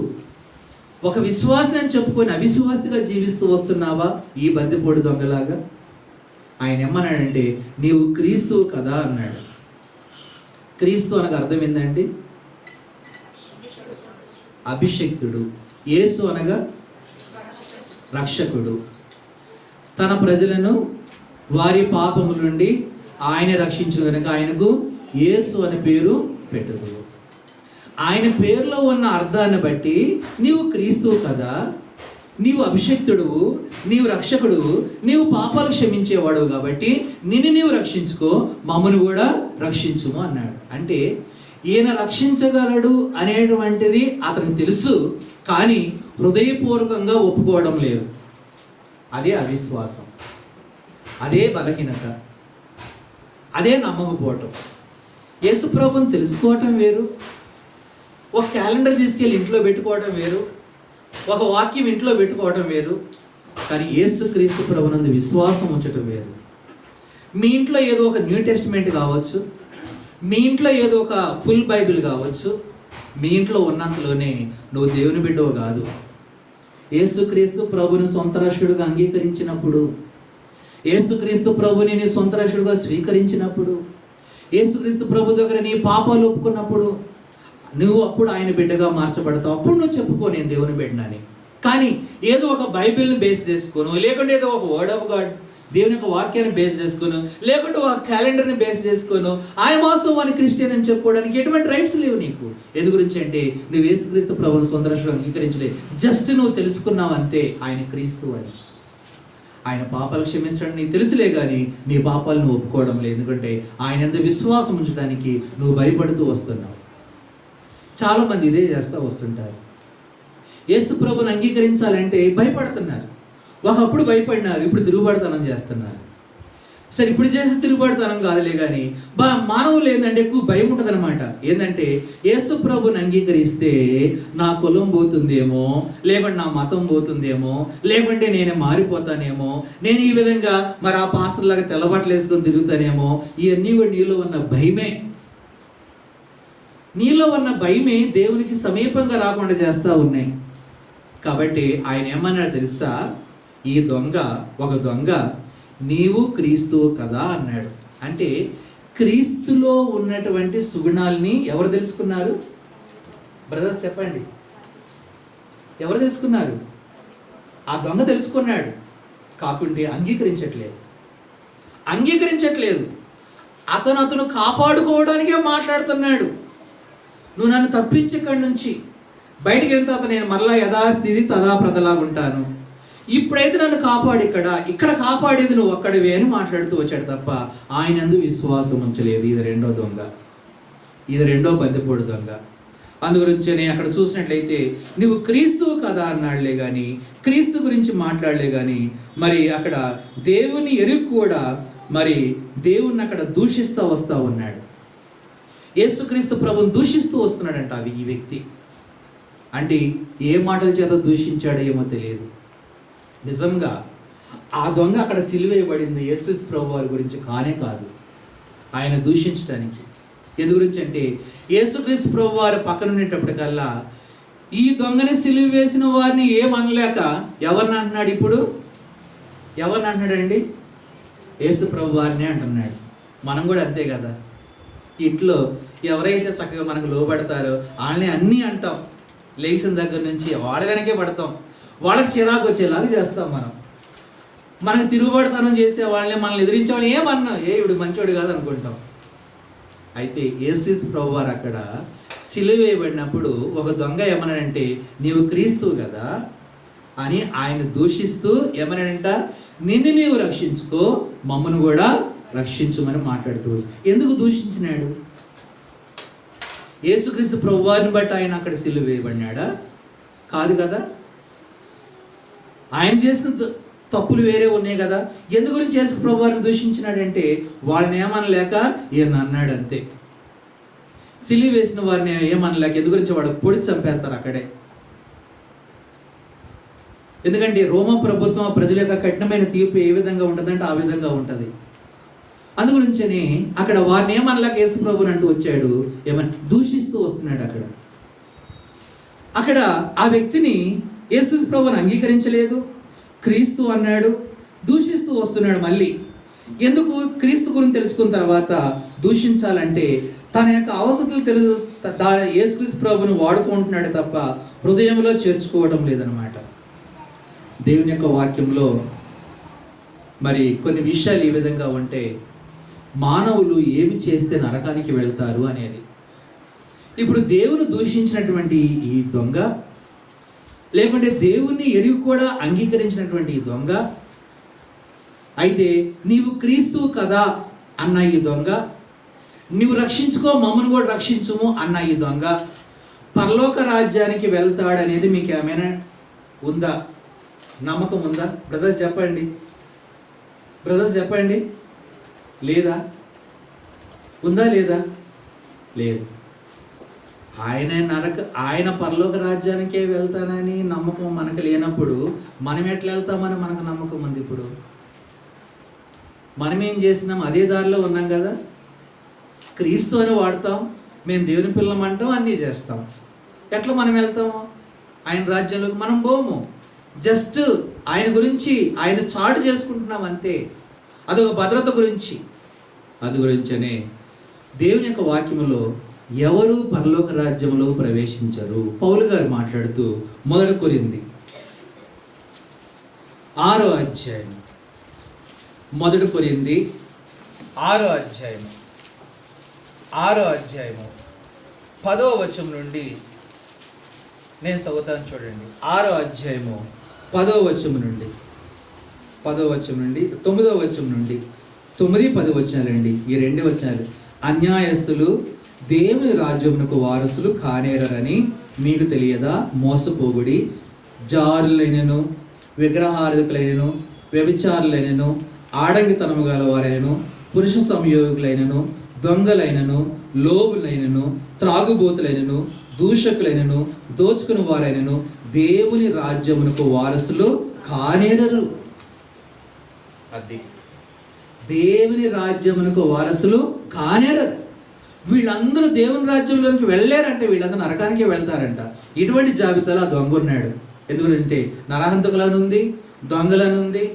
ఒక విశ్వాసిని అని చెప్పుకొని అవిశ్వాసిగా జీవిస్తూ వస్తున్నావా ఈ బందిపోడు దొంగలాగా? ఆయన ఏమన్నాడంటే, నీవు క్రీస్తువు కదా అన్నాడు. క్రీస్తు అనగా అర్థం ఏంటండి? అభిషిక్తుడు. యేసు అనగా రక్షకుడు. తన ప్రజలను వారి పాపముల నుండి ఆయన రక్షించును కనుక ఆయనకు యేసు అనే పేరు పెట్టుదు. ఆయన పేరులో ఉన్న అర్థాన్ని బట్టి నీవు క్రీస్తువు కదా, నీవు అభిషిక్తుడువు, నీవు రక్షకుడువు, నీవు పాపాలు క్షమించేవాడువు కాబట్టి నిన్ను నీవు రక్షించుకో, మమ్మను కూడా రక్షించుము అన్నాడు. అంటే ఈయన రక్షించగలడు అనేటువంటిది అతనికి తెలుసు, కానీ హృదయపూర్వకంగా ఒప్పుకోవడం లేదు. అదే అవిశ్వాసం, అదే బలహీనత, అదే నమ్మకపోవటం. యేసు ప్రభువుని తెలుసుకోవటం వేరు, ఒక క్యాలెండర్ తీసుకెళ్ళి ఇంట్లో పెట్టుకోవటం వేరు, ఒక వాక్యం ఇంట్లో పెట్టుకోవటం వేరు, కానీ యేసుక్రీస్తు ప్రభునందు విశ్వాసం ఉంచటం వేరు. మీ ఇంట్లో ఏదో ఒక న్యూ టెస్టిమెంట్ కావచ్చు, మీ ఇంట్లో ఏదో ఒక ఫుల్ బైబిల్ కావచ్చు, మీ ఇంట్లో ఉన్నంతలోనే నువ్వు దేవుని బిడ్డవు కాదు. యేసుక్రీస్తు ప్రభుని సొంత రక్షకుడిగా అంగీకరించినప్పుడు, యేసుక్రీస్తు ప్రభుని నీ సొంత రక్షకుడిగా స్వీకరించినప్పుడు, యేసుక్రీస్తు ప్రభు దగ్గర నీ పాపాలు ఒప్పుకున్నప్పుడు నువ్వు అప్పుడు ఆయన బిడ్డగా మార్చబడతావు. అప్పుడు నువ్వు చెప్పుకో నేను దేవుని బిడ్డనని. కానీ ఏదో ఒక బైబిల్ని బేస్ చేసుకోను, లేకుంటే ఏదో ఒక వర్డ్ ఆఫ్ గాడ్ దేవుని యొక్క వాక్యాన్ని బేస్ చేసుకోను, లేకుంటే ఒక క్యాలెండర్ని బేస్ చేసుకోను, ఐఎమ్ ఆల్సో వన్ క్రిస్టియన్ అని చెప్పుకోవడానికి ఎటువంటి రైట్స్ లేవు నీకు. ఎందు గురించి అంటే నువ్వు యేసుక్రీస్తు ప్రభువుని సొంత రక్షకుడిగా అంగీకరించలేదు. జస్ట్ నువ్వు తెలుసుకున్నావు అంతే ఆయన క్రీస్తు అని. ఆయన పాపాలు క్షమించడం నీకు తెలుసులే కానీ నీ పాపాలను నువ్వు ఒప్పుకోవడం లేదు. ఎందుకంటే ఆయన ఎంత విశ్వాసం ఉంచడానికి నువ్వు భయపడుతూ వస్తున్నావు. చాలామంది ఇదే చేస్తూ వస్తుంటారు. యేసు ప్రభుని అంగీకరించాలంటే భయపడుతున్నారు. ఒకప్పుడు భయపడినారు, ఇప్పుడు తిరుగుబాటుతనం చేస్తున్నారు. సరే, ఇప్పుడు చేసి తిరుగుబాటుతనం కాదులే కానీ మానవులు ఏంటంటే ఎక్కువ భయం ఉంటుంది అనమాట. ఏంటంటే యేసు ప్రభుని అంగీకరిస్తే నా కులం పోతుందేమో, లేకుంటే నా మతం పోతుందేమో, లేకుంటే నేనే మారిపోతానేమో, నేను ఈ విధంగా మరి ఆ పాస్టర్లాగా తెల్లబట్టలు వేసుకొని తిరుగుతానేమో. ఇవన్నీ కూడా నీలో ఉన్న భయమే. నీలో ఉన్న భయమే దేవునికి సమీపంగా రాకుండా చేస్తూ ఉన్నాయి. కాబట్టి ఆయన ఏమన్నాడు తెలుసా? ఈ ఒక దొంగ నీవు క్రీస్తువు కదా అన్నాడు. అంటే క్రీస్తులో ఉన్నటువంటి సుగుణాలని ఎవరు తెలుసుకున్నారు? బ్రదర్స్ చెప్పండి, ఎవరు తెలుసుకున్నారు? ఆ దొంగ తెలుసుకున్నాడు, కాకుంటే అంగీకరించట్లేదు. అతను కాపాడుకోవడానికే మాట్లాడుతున్నాడు. నువ్వు నన్ను తప్పించి ఇక్కడి నుంచి బయటికి వెళ్తే అతను నేను మరలా యథాస్థితి తదాప్రతలాగా ఉంటాను, ఇప్పుడైతే నన్ను కాపాడు, ఇక్కడ కాపాడేది నువ్వు ఒక్కడివే అని మాట్లాడుతూ వచ్చాడు తప్ప ఆయన యందు విశ్వాసం ఉంచలేదు. ఇది రెండో దొంగ, ఇది రెండో బందిపోడు దొంగ. అందుగురించి నేను అక్కడ చూసినట్లయితే నువ్వు క్రీస్తువు కదా అన్నాడులే కానీ క్రీస్తు గురించి మాట్లాడలే కానీ మరి అక్కడ దేవుని ఎరుగు కూడా మరి దేవుణ్ణి అక్కడ దూషిస్తూ వస్తూ ఉన్నాడు. యేసుక్రీస్తు ప్రభుని దూషిస్తూ వస్తున్నాడంట ఈ వ్యక్తి. అంటే ఏ మాటల చేత దూషించాడో ఏమో తెలియదు. నిజంగా ఆ దొంగ అక్కడ సిలువేయబడింది యేసుక్రీస్తు ప్రభు వారి గురించి కానే కాదు, ఆయన దూషించడానికి. ఎందు గురించి అంటే యేసుక్రీస్తు ప్రభు వారి పక్కన ఉండేటప్పటికల్లా ఈ దొంగని సిలువ వేసిన వారిని ఏమనలేక ఎవరిని అంటున్నాడు? ఇప్పుడు ఎవరిని అంటున్నాడండి? యేసు ప్రభు వారిని అంటున్నాడు. మనం కూడా అంతే కదా, ఇంట్లో ఎవరైతే చక్కగా మనకు లోబడతారో వాళ్ళని అన్నీ అంటాం. లేచిన దగ్గర నుంచి వాళ్ళ వెనకే పడతాం, వాళ్ళకి చిరాకు వచ్చేలాగా చేస్తాం. మనకు తిరుగుబడతనం చేసే వాళ్ళని, మనల్ని ఎదిరించే వాళ్ళని ఏమన్నా ఇవిడు మంచోడు కాదు అనుకుంటాం. అయితే యేసుక్రీస్తు ప్రభు వారు అక్కడ సిలువ వేయబడినప్పుడు ఒక దొంగ ఏమన్నాడంటే నీవు క్రీస్తువు కదా అని ఆయన దూషిస్తూ ఏమన్నాడంట, నిన్ను నీవు రక్షించుకో, మమ్మను కూడా రక్షించుమని మాట్లాడుతూ. ఎందుకు దూషించినాడు? యేసుక్రీస్తు ప్రభు వారిని బట్టి ఆయన అక్కడ సిలువ వేయబడినాడా? కాదు కదా. ఆయన చేసిన తప్పులు వేరే ఉన్నాయి కదా. ఎందు గురించి యేసు ప్రభు వారిని దూషించినాడంటే వాళ్ళని ఏమనలేక ఈయన అన్నాడు అంతే. సిలువ వేసిన వారిని ఏమనలేక ఎందు గురించి వాడు పొడి చంపేస్తారు అక్కడే. ఎందుకంటే రోమా ప్రభుత్వం ప్రజల యొక్క కఠినమైన తీర్పు ఏ విధంగా ఉంటుందంటే ఆ విధంగా ఉంటుంది. అందుగురించని అక్కడ వారిని ఏమనలేక యేసు ప్రభుని అంటూ వచ్చాడు, ఏమని దూషిస్తూ వస్తున్నాడు. అక్కడ ఆ వ్యక్తిని యేసు ప్రభుని అంగీకరించలేదు, క్రీస్తు అన్నాడు, దూషిస్తూ వస్తున్నాడు. మళ్ళీ ఎందుకు? క్రీస్తు గురించి తెలుసుకున్న తర్వాత దూషించాలంటే తన యొక్క అవసరాలు యేసుక్రీస్తు ప్రభుని వాడుకుంటున్నాడు తప్ప హృదయంలో చేర్చుకోవడం లేదనమాట. దేవుని యొక్క వాక్యంలో మరి కొన్ని విషయాలు ఈ విధంగా ఉంటే మానవులు ఏమి చేస్తే నరకానికి వెళ్తారు అనేది. ఇప్పుడు దేవుని దూషించినటువంటి ఈ దొంగ, లేకుంటే దేవుణ్ణి ఎరిగి కూడా అంగీకరించినటువంటి ఈ దొంగ, అయితే నీవు క్రీస్తు కదా అన్న ఈ దొంగ, నీవు రక్షించుకో మమ్మల్ని కూడా రక్షించుము అన్న ఈ దొంగ పరలోక రాజ్యానికి వెళ్తాడనేది మీకు ఏమైనా ఉందా? నమ్మకం ఉందా? బ్రదర్స్ చెప్పండి. లేదా? ఉందా లేదా? లేదు. ఆయన పరలోక రాజ్యానికే వెళ్తానని నమ్మకం మనకు లేనప్పుడు మనం ఎట్లా వెళ్తామని మనకు నమ్మకం ఉంది. ఇప్పుడు మనం ఏం చేసినాం? అదే దారిలో ఉన్నాం కదా. క్రీస్తు అని వాడతాం, మేము దేవుని పిల్లం అంటాం, అన్నీ చేస్తాం. ఎట్లా మనం వెళ్తాము ఆయన రాజ్యంలోకి? మనం పోము. జస్ట్ ఆయన గురించి ఆయన చాటు చేసుకుంటున్నాం అంతే. అదొక భద్రత గురించి. అందుగురించనే దేవుని యొక్క వాక్యములో ఎవరు పరలోక రాజ్యంలో ప్రవేశించరు. పౌలు గారు మాట్లాడుతూ 1 కొరింథీ 6వ అధ్యాయం 1 కొరింథీ 6వ అధ్యాయము 10వ వచనం నుండి నేను చదువుతాను చూడండి. 6వ అధ్యాయము 10వ వచనం నుండి 9వ వచనం నుండి 9-10 వచనాలండి. ఈ 2 వచనాలు. అన్యాయస్తులు దేవుని రాజ్యమునకు వారసులు కానేరని మీకు తెలియదా? మోసపోగుడి, జారులైనను, విగ్రహారాధకులైనను, వ్యభిచారులైనను, ఆడంగితనము గలవారైనను, పురుష సంయోగులైనను, దొంగలైనను, లోబులైనను, త్రాగుబోతులైనను, దూషకులైనను, దోచుకుని వారైనను దేవుని రాజ్యమునకు వారసులు కానేరరు. అది దేవుని రాజ్యమునకు వారసులు కానేరరు. వీళ్ళందరూ దేవుని రాజ్యంలోకి వెళ్ళారంటే వీళ్ళందరూ నరకానికే వెళ్తారంట. ఇటువంటి జాబితాలో ఆ దొంగ ఉన్నాడు. ఎందుకంటే నరహంతకులనుంది, దొంగలనుంది,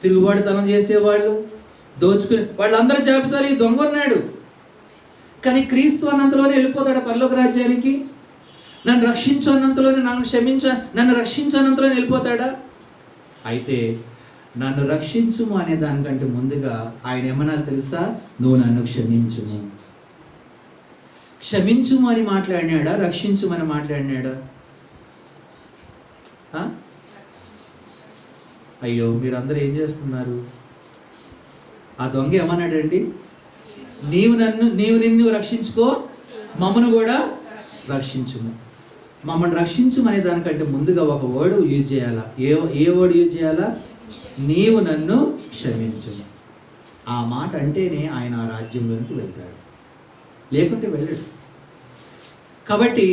తిరుగుబాటుతనం చేసేవాళ్ళు, దోచుకునే వాళ్ళందరి జాబితాలో ఈ దొంగ ఉన్నాడు. కానీ క్రీస్తు అన్నంతలోనే వెళ్ళిపోతాడు పరలోక రాజ్యానికి. నన్ను రక్షించు అన్నంతలోనే, నన్ను రక్షించు అన్నంతలోనే వెళ్ళిపోతాడా? అయితే నన్ను రక్షించుము అనే దానికంటే ముందుగా ఆయన ఏమన్నా తెలుసా? నువ్వు నన్ను క్షమించుము అని మాట్లాడినాడా? రక్షించుమని మాట్లాడినాడా? అయ్యో మీరందరూ ఏం చేస్తున్నారు? ఆ దొంగ ఏమన్నాడండి? నీవు నిన్ను రక్షించుకో, మమ్మను కూడా రక్షించుము. మమ్మల్ని రక్షించుమనే దానికంటే ముందుగా ఒక వర్డ్ యూజ్ చేయాలా. ఏ వర్డ్ యూజ్ చేయాలా? నీవు నన్ను క్షమించు. ఆ మాట అంటేనే ఆయన ఆ రాజ్యంలోనికి వెళ్తాడు, లేకుంటే వెళ్ళడు. కాబట్టి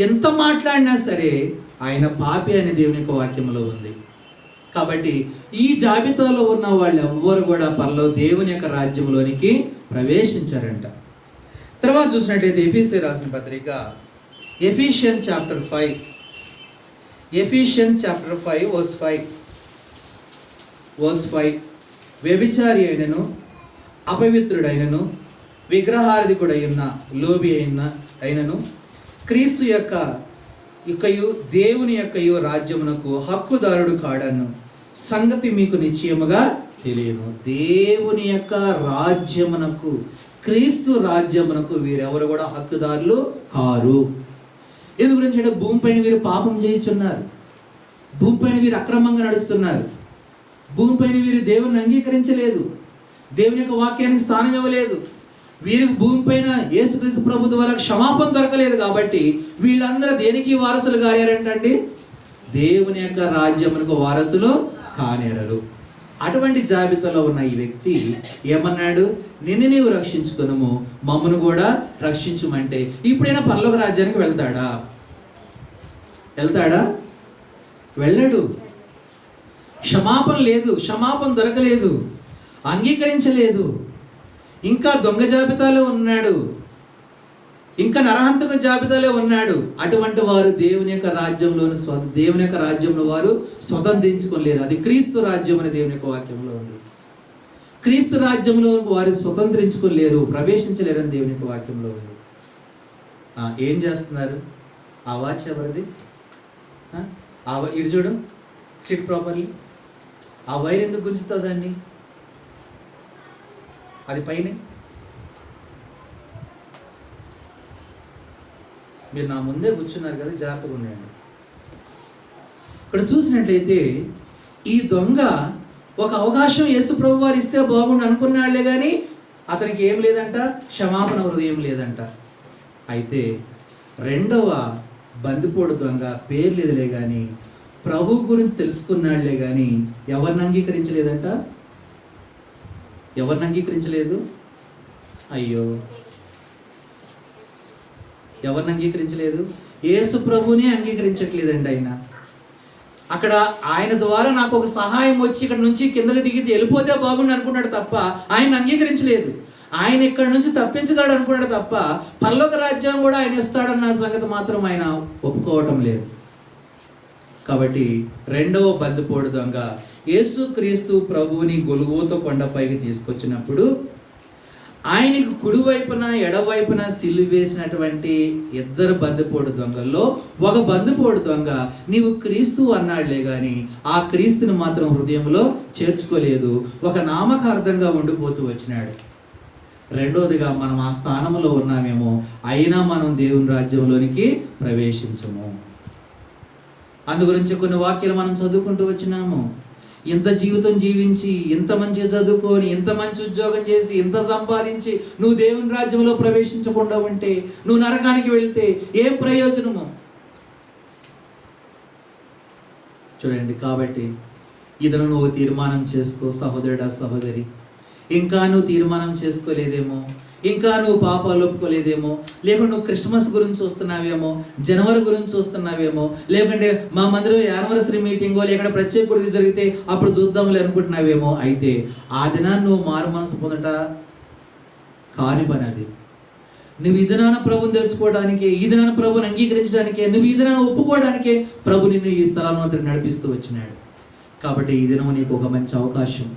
ఎంత మాట్లాడినా సరే ఆయన పాపి అనే దేవుని యొక్క వాక్యంలో ఉంది. కాబట్టి ఈ జాబితాలో ఉన్న వాళ్ళు ఎవ్వరు కూడా దేవుని యొక్క రాజ్యంలోనికి ప్రవేశించారంట. తర్వాత చూసినట్లయితే ఎఫీసీ రాసిన పత్రిక ఎఫీషియన్ చాప్టర్ 5 వర్స్ 5 వ్యభిచారి అయినను అపవిత్రుడైనను విగ్రహారాధికుడైన లోబి అయినను క్రీస్తు యొక్కయు దేవుని యొక్కయు రాజ్యమునకు హక్కుదారుడు కాడను సంగతి మీకు నిశ్చయముగా తెలియను. దేవుని యొక్క రాజ్యమునకు, క్రీస్తు రాజ్యమునకు వీరెవరు కూడా హక్కుదారులు కారు. ఎందు గురించి అంటే భూమిపైన వీరు పాపం చేయుచున్నారు, భూమిపైన వీరు అక్రమంగా నడుస్తున్నారు, భూమిపైన వీరు దేవుని అంగీకరించలేదు, దేవుని యొక్క వాక్యానికి స్థానం ఇవ్వలేదు, వీరికి భూమిపైన యేసుక్రీస్తు ప్రభు ద్వారా క్షమాపణ దొరకలేదు. కాబట్టి వీళ్ళందరూ దేనికి వారసులు కానేరంటండి? దేవుని యొక్క రాజ్యమునకు వారసులు కానేరరు. అటువంటి జాబితాలో ఉన్న ఈ వ్యక్తి ఏమన్నాడు? నిన్ను నీవు రక్షించుకును, మమ్మను కూడా రక్షించుమంటే ఇప్పుడైనా పరలోక రాజ్యానికి వెళ్తాడా? వెళ్ళడు. క్షమాపణ లేదు, క్షమాపణ దొరకలేదు, అంగీకరించలేదు, ఇంకా దొంగ జాబితాలో ఉన్నాడు, ఇంకా నరహంతక జాబితాలో ఉన్నాడు. అటువంటి వారు దేవుని యొక్క రాజ్యంలో వారు స్వతంత్రించుకోలేరు. అది క్రీస్తు రాజ్యం అని దేవుని యొక్క వాక్యంలో ఉంది. క్రీస్తు రాజ్యంలో వారు స్వతంత్రించుకోలేరు, ప్రవేశించలేరు అని దేవుని యొక్క వాక్యంలో ఉంది. ఏం చేస్తున్నారు? ఆ వాచ్ ఎవరిది? ఇటు చూడు, సిట్ ప్రాపర్లీ. ఆ వైర్ ఎందుకు గుంజుతావు దాన్ని? అది పైన. మీరు నా ముందే కూర్చున్నారు కదా, జాగ్రత్తగా ఉండండి. ఇక్కడ చూసినట్లయితే ఈ దొంగ ఒక అవకాశం యేసు ప్రభు వారు ఇస్తే బాగుండు అనుకున్నాళ్లే కానీ అతనికి ఏం లేదంట, క్షమాపణ హృదయం లేదంట. అయితే రెండవ బందిపోడు దొంగ పేరు లేదులే కానీ ప్రభు గురించి తెలుసుకున్నాళ్లే కానీ ఎవరిని అంగీకరించలేదంట. ఎవరిని అంగీకరించలేదు? అయ్యో, ఎవరిని అంగీకరించలేదు? యేసు ప్రభునే అంగీకరించట్లేదండి. అక్కడ ఆయన ద్వారా నాకు ఒక సహాయం వచ్చి ఇక్కడ నుంచి కిందకి దిగి వెళ్ళిపోతే బాగుండు అనుకున్నాడు తప్ప ఆయన అంగీకరించలేదు. ఆయన ఇక్కడ నుంచి తప్పించగలడు అనుకున్నాడు తప్ప పరలోక రాజ్యం కూడా ఆయన ఇస్తాడన్న సంగతి మాత్రం ఆయన ఒప్పుకోవటం లేదు. కాబట్టి రెండవ బందిపోడు దొంగ యేసుక్రీస్తు ప్రభువుని గొల్గోతా కొండపైకి తీసుకొచ్చినప్పుడు ఆయనకు కుడివైపున ఎడవైపున సిలువ వేసినటువంటి ఇద్దరు బందిపోడు దొంగల్లో ఒక బందిపోడు దొంగ నీవు క్రీస్తు అన్నాళ్లే కానీ ఆ క్రీస్తుని మాత్రం హృదయంలో చేర్చుకోలేదు, ఒక నామకార్థంగా ఉండిపోతూ వచ్చినాడు. రెండోదిగా మనం ఆ స్థానంలో ఉన్నామేమో, అయినా మనం దేవుని రాజ్యంలోనికి ప్రవేశించము. అందుగురించి కొన్ని వాక్యాలు మనం చదువుకుంటూ వచ్చినాము. ఇంత జీవితం జీవించి, ఇంత మంచి చదువుకొని, ఇంత మంచి ఉద్యోగం చేసి, ఇంత సంపాదించి నువ్వు దేవుని రాజ్యంలో ప్రవేశించకుండా ఉంటే, నువ్వు నరకానికి వెళ్తే ఏం ప్రయోజనము? చూడండి, కాబట్టి ఇది నువ్వు తీర్మానం చేసుకో సహోదరుడా, సహోదరి. ఇంకా నువ్వు తీర్మానం చేసుకోలేదేమో, ఇంకా నువ్వు పాపాలు ఒప్పుకోలేదేమో, లేకుంటే నువ్వు క్రిస్మస్ గురించి చూస్తున్నావేమో, జనవరి గురించి చూస్తున్నావేమో, లేకుంటే మా మందిరం యానివర్సరీ మీటింగో లేకుంటే ప్రత్యేక కొడుకు జరిగితే అప్పుడు చూద్దాంలే అనుకుంటున్నావేమో. అయితే ఆ దినాన్ని నువ్వు మారు మనసు పొందట కాని పని. అది నువ్వు ఈ దినాన ప్రభుని తెలుసుకోవడానికే, ఈ దినాన ప్రభుని అంగీకరించడానికే, నువ్వు ఈ దినాన్ని ఒప్పుకోవడానికే ప్రభు నిన్ను ఈ స్థలాన్ని నడిపిస్తూ వచ్చినాడు. కాబట్టి ఈ దినం నీకు ఒక మంచి అవకాశం.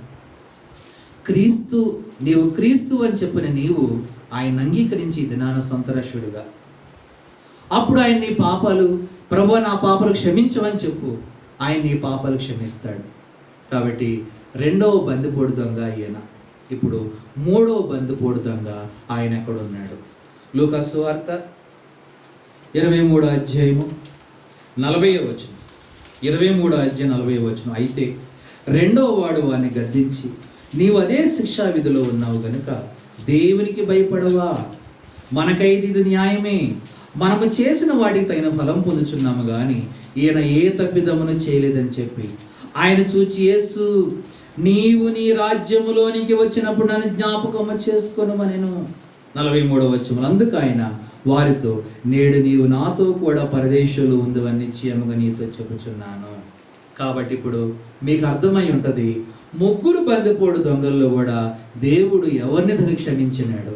నీవు క్రీస్తు అని చెప్పిన నీవు ఆయన అంగీకరించి ఈ దినాన సొంత రక్షుడుగా, అప్పుడు ఆయన నీ పాపాలు, ప్రభు నా పాపాలు క్షమించవని చెప్పు, ఆయన నీ పాపాలు క్షమిస్తాడు. కాబట్టి రెండవ బందిపోడు దొంగ ఈయన. ఇప్పుడు మూడవ బందిపోడు దొంగ ఆయన ఎక్కడ ఉన్నాడు? లూకా సువార్త 23వ అధ్యాయము 40వ వచనం. 23వ అధ్యాయం 40వ వచనం. అయితే రెండవ వాడు వాడిని గద్దించి, నీవు అదే శిక్షా విధిలో ఉన్నావు గనుక దేవునికి భయపడవా? మనకైతే ఇది న్యాయమే, మనము చేసిన వాటికి తగిన ఫలం పొందుచున్నాము కానీ ఈయన ఏ తప్పిదమును చేయలేదని చెప్పి ఆయన చూచి, యేసు నీవు నీ రాజ్యములోనికి వచ్చినప్పుడు నన్ను జ్ఞాపకము చేసుకొనుమనెను. 43వ వచనం. అందుకు ఆయన, వారితో, నేడు నీవు నాతో కూడా పరదేశంలో ఉందని నిశ్చయముగా నీతో చెప్పుచున్నాను. కాబట్టి ఇప్పుడు మీకు అర్థమై ఉంటుంది, ముగ్గురు బందిపోటు దొంగల్లో కూడా దేవుడు ఎవరిని క్షమించినాడు?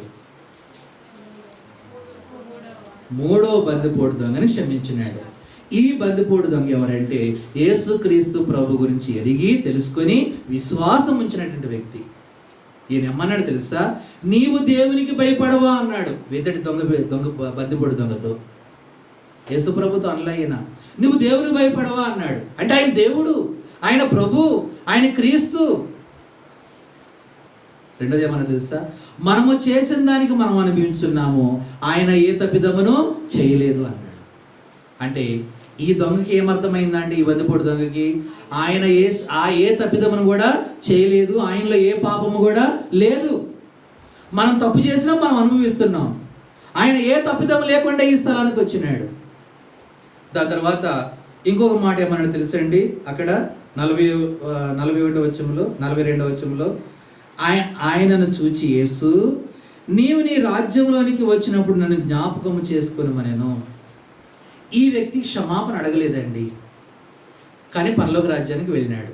మూడో బందిపోటు దొంగని క్షమించినాడు. ఈ బందిపోటు దొంగ ఎవరంటే యేసుక్రీస్తు ప్రభు గురించి ఎరిగి తెలుసుకొని విశ్వాసం ఉంచినటువంటి వ్యక్తి. ఈయన ఏమన్నాడు తెలుసా? నీవు దేవునికి భయపడవా అన్నాడు వేతడి బందిపోటు దొంగతో. యేసు ప్రభుతో అనలైనా నువ్వు దేవునికి భయపడవా అన్నాడు. అంటే ఆయన దేవుడు, ఆయన ప్రభు, ఆయన క్రీస్తు. రెండోది ఏమన్నా తెలుసా? మనము చేసిన దానికి మనం అనిపించున్నాము, ఆయన ఏ తప్పిదమును చేయలేదు అన్నాడు. అంటే ఈ దొంగకి ఏమర్థమైందంటే, ఈ బందిపోటు దొంగకి, ఆయన ఏ తప్పిదమును కూడా చేయలేదు, ఆయనలో ఏ పాపము కూడా లేదు. మనం తప్పు చేసినా మనం అనుభవిస్తున్నాం. ఆయన ఏ తప్పిదము లేకుండా ఈ స్థలానికి వచ్చినాడు. దాని తర్వాత ఇంకొక మాట ఏమన్నా తెలుసండి, అక్కడ 41వ వచనంలో 42వ వచనంలో ఆయనను చూచి యేసు, నీవు నీ రాజ్యంలోనికి వచ్చినప్పుడు నన్ను జ్ఞాపకము చేసుకొనుమనెను. ఈ వ్యక్తి క్షమాపణ అడగలేదండి, కానీ పరలోక రాజ్యానికి వెళ్ళినాడు,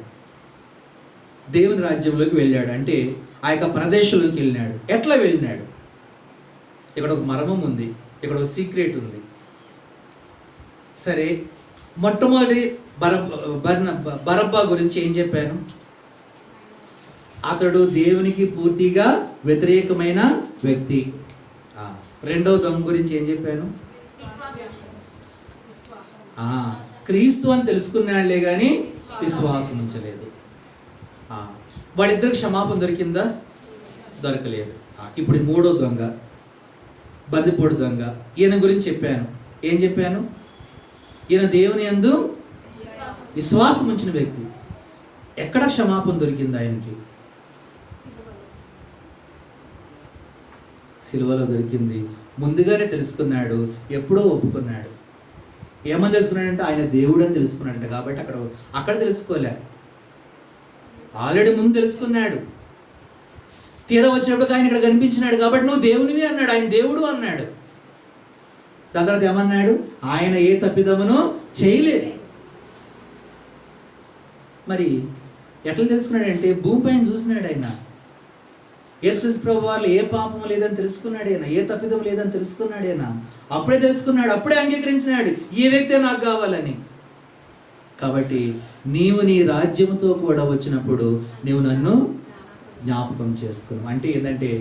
దేవుని రాజ్యంలోకి వెళ్ళాడు. అంటే ఆ యొక్క ప్రదేశంలోకి వెళ్ళినాడు. ఎట్లా వెళ్ళినాడు? ఇక్కడ ఒక మర్మం ఉంది, ఇక్కడ ఒక సీక్రెట్ ఉంది. సరే, మొట్టమొదటి బరబ్బా గురించి ఏం చెప్పాను? అతడు దేవునికి పూర్తిగా వ్యతిరేకమైన వ్యక్తి. రెండవ దొంగ గురించి ఏం చెప్పాను? క్రీస్తు అని తెలుసుకున్నాళ్లే కానీ విశ్వాసం ఉంచలేదు. వాళ్ళిద్దరికి క్షమాపణ దొరికిందా? దొరకలేదు. ఇప్పుడు మూడో దొంగ, బందిపోటు దొంగ, ఈయన గురించి చెప్పాను. ఏం చెప్పాను? ఈయన దేవుని యందు విశ్వాసం ఉంచిన వ్యక్తి. ఎక్కడ క్షమాపణ దొరికింది ఆయనకి? సిలువలో దొరికింది. ముందుగానే తెలుసుకున్నాడు, ఎప్పుడో ఒప్పుకున్నాడు. ఏమని తెలుసుకున్నాడంటే ఆయన దేవుడు అని తెలుసుకున్నాడంట. కాబట్టి అక్కడ తెలుసుకోలే, ఆల్రెడీ ముందు తెలుసుకున్నాడు. తీరా వచ్చినప్పుడు ఆయన ఇక్కడ కనిపించినాడు కాబట్టి నువ్వు దేవునివి అన్నాడు, ఆయన దేవుడు అన్నాడు. దాని తర్వాత ఏమన్నాడు? ఆయన ఏ తప్పిదమును చేయలేదు. మరి ఎట్లా తెలుసుకున్నాడంటే భూమిపైన చూసినాడు. ఆయన యేసుక్రీస్తు ప్రభు వాళ్ళు ఏ పాపము లేదని తెలుసుకున్నాడేనా, ఏ తప్పిదం లేదని తెలుసుకున్నాడేనా. అప్పుడే తెలుసుకున్నాడు, అప్పుడే అంగీకరించినాడు ఈ వ్యక్తే నాకు కావాలని. కాబట్టి నీవు నీ రాజ్యముతో కూడా వచ్చినప్పుడు నీవు నన్ను జ్ఞాపకం చేసుకున్నావు. అంటే ఏంటంటే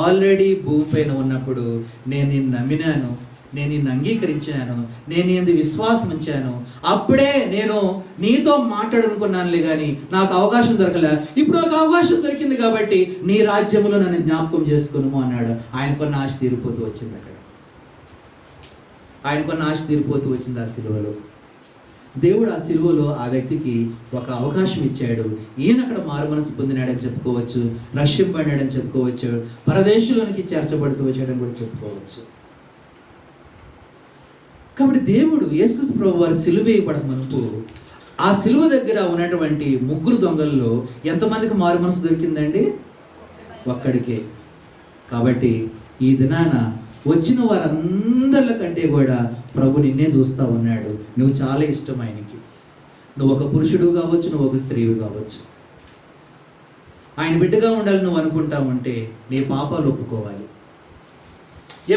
ఆల్రెడీ భూమిపైన ఉన్నప్పుడు నేను నిన్ను నమ్మినాను, నేను నిన్ను అంగీకరించాను, నేను నీ విశ్వాసం ఉంచాను. అప్పుడే నేను నీతో మాట్లాడుకున్నానులే కానీ నాకు అవకాశం దొరకలే. ఇప్పుడు ఒక అవకాశం దొరికింది కాబట్టి నీ రాజ్యంలో నన్ను జ్ఞాపకం చేసుకున్నాము అన్నాడు. ఆయనకున్న ఆశ తీరిపోతూ వచ్చింది. అక్కడ ఆయనకున్న ఆశ తీరిపోతూ వచ్చింది. ఆ సిలువలో దేవుడు ఆ సిలువలో ఆ వ్యక్తికి ఒక అవకాశం ఇచ్చాడు. ఈయన అక్కడ మారు మనసు పొందినాడని చెప్పుకోవచ్చు, రక్షింపడినాడని చెప్పుకోవచ్చు, పరదేశంలోనికి చేర్చబడుతూ వచ్చాడని కూడా చెప్పుకోవచ్చు. కాబట్టి దేవుడు యేసుక్రీస్తు ప్రభు వారి సిలువ వేయబడక మునుపు ఆ సిలువ దగ్గర ఉన్నటువంటి ముగ్గురు దొంగల్లో ఎంతమందికి మారు మనసు దొరికిందండి? ఒక్కడికే. కాబట్టి ఈ దినాన వచ్చిన వారందరికంటే కూడా ప్రభు నిన్నే చూస్తూ ఉన్నాడు. నువ్వు చాలా ఇష్టం ఆయనకి. నువ్వు ఒక పురుషుడు కావచ్చు, నువ్వు ఒక స్త్రీవి కావచ్చు. ఆయన బిడ్డగా ఉండాలి నువ్వు అనుకుంటా ఉంటే నీ పాపాలు ఒప్పుకోవాలి.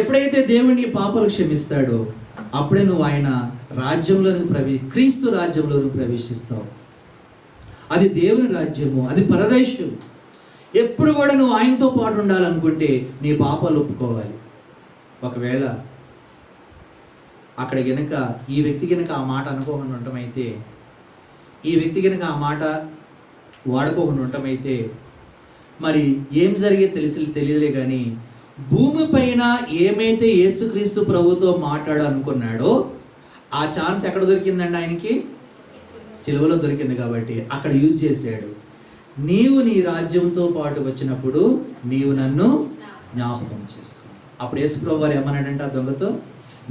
ఎప్పుడైతే దేవుడు నీ పాపాలు క్షమిస్తాడో అప్పుడే నువ్వు ఆయన రాజ్యంలోనికి క్రీస్తు రాజ్యంలోనికి ప్రవేశిస్తావు. అది దేవుని రాజ్యము, అది పరదేశం. ఎప్పుడు కూడా నువ్వు ఆయనతో పాటు ఉండాలనుకుంటే నీ పాపాలు ఒప్పుకోవాలి. ఒకవేళ అక్కడ గనక ఈ వ్యక్తి గనక ఆ మాట అనుకోకుండా ఉండటమైతే, ఈ వ్యక్తి గనక ఆ మాట వాడుకోకుండా ఉండటమైతే మరి ఏం జరిగేది తెలియదులే కానీ భూమి పైన ఏమైతే యేసుక్రీస్తు ప్రభుతో మాట్లాడాలనుకున్నాడో ఆ ఛాన్స్ ఎక్కడ దొరికిందండి ఆయనకి? సిలువలో దొరికింది. కాబట్టి అక్కడ యూజ్ చేశాడు. నీవు నీ రాజ్యంతో పాటు వచ్చినప్పుడు నీవు నన్ను జ్ఞాపకం చేసుకో. అప్పుడు యేసు ప్రభు వారు ఏమన్నాడంటే ఆ దొంగతో,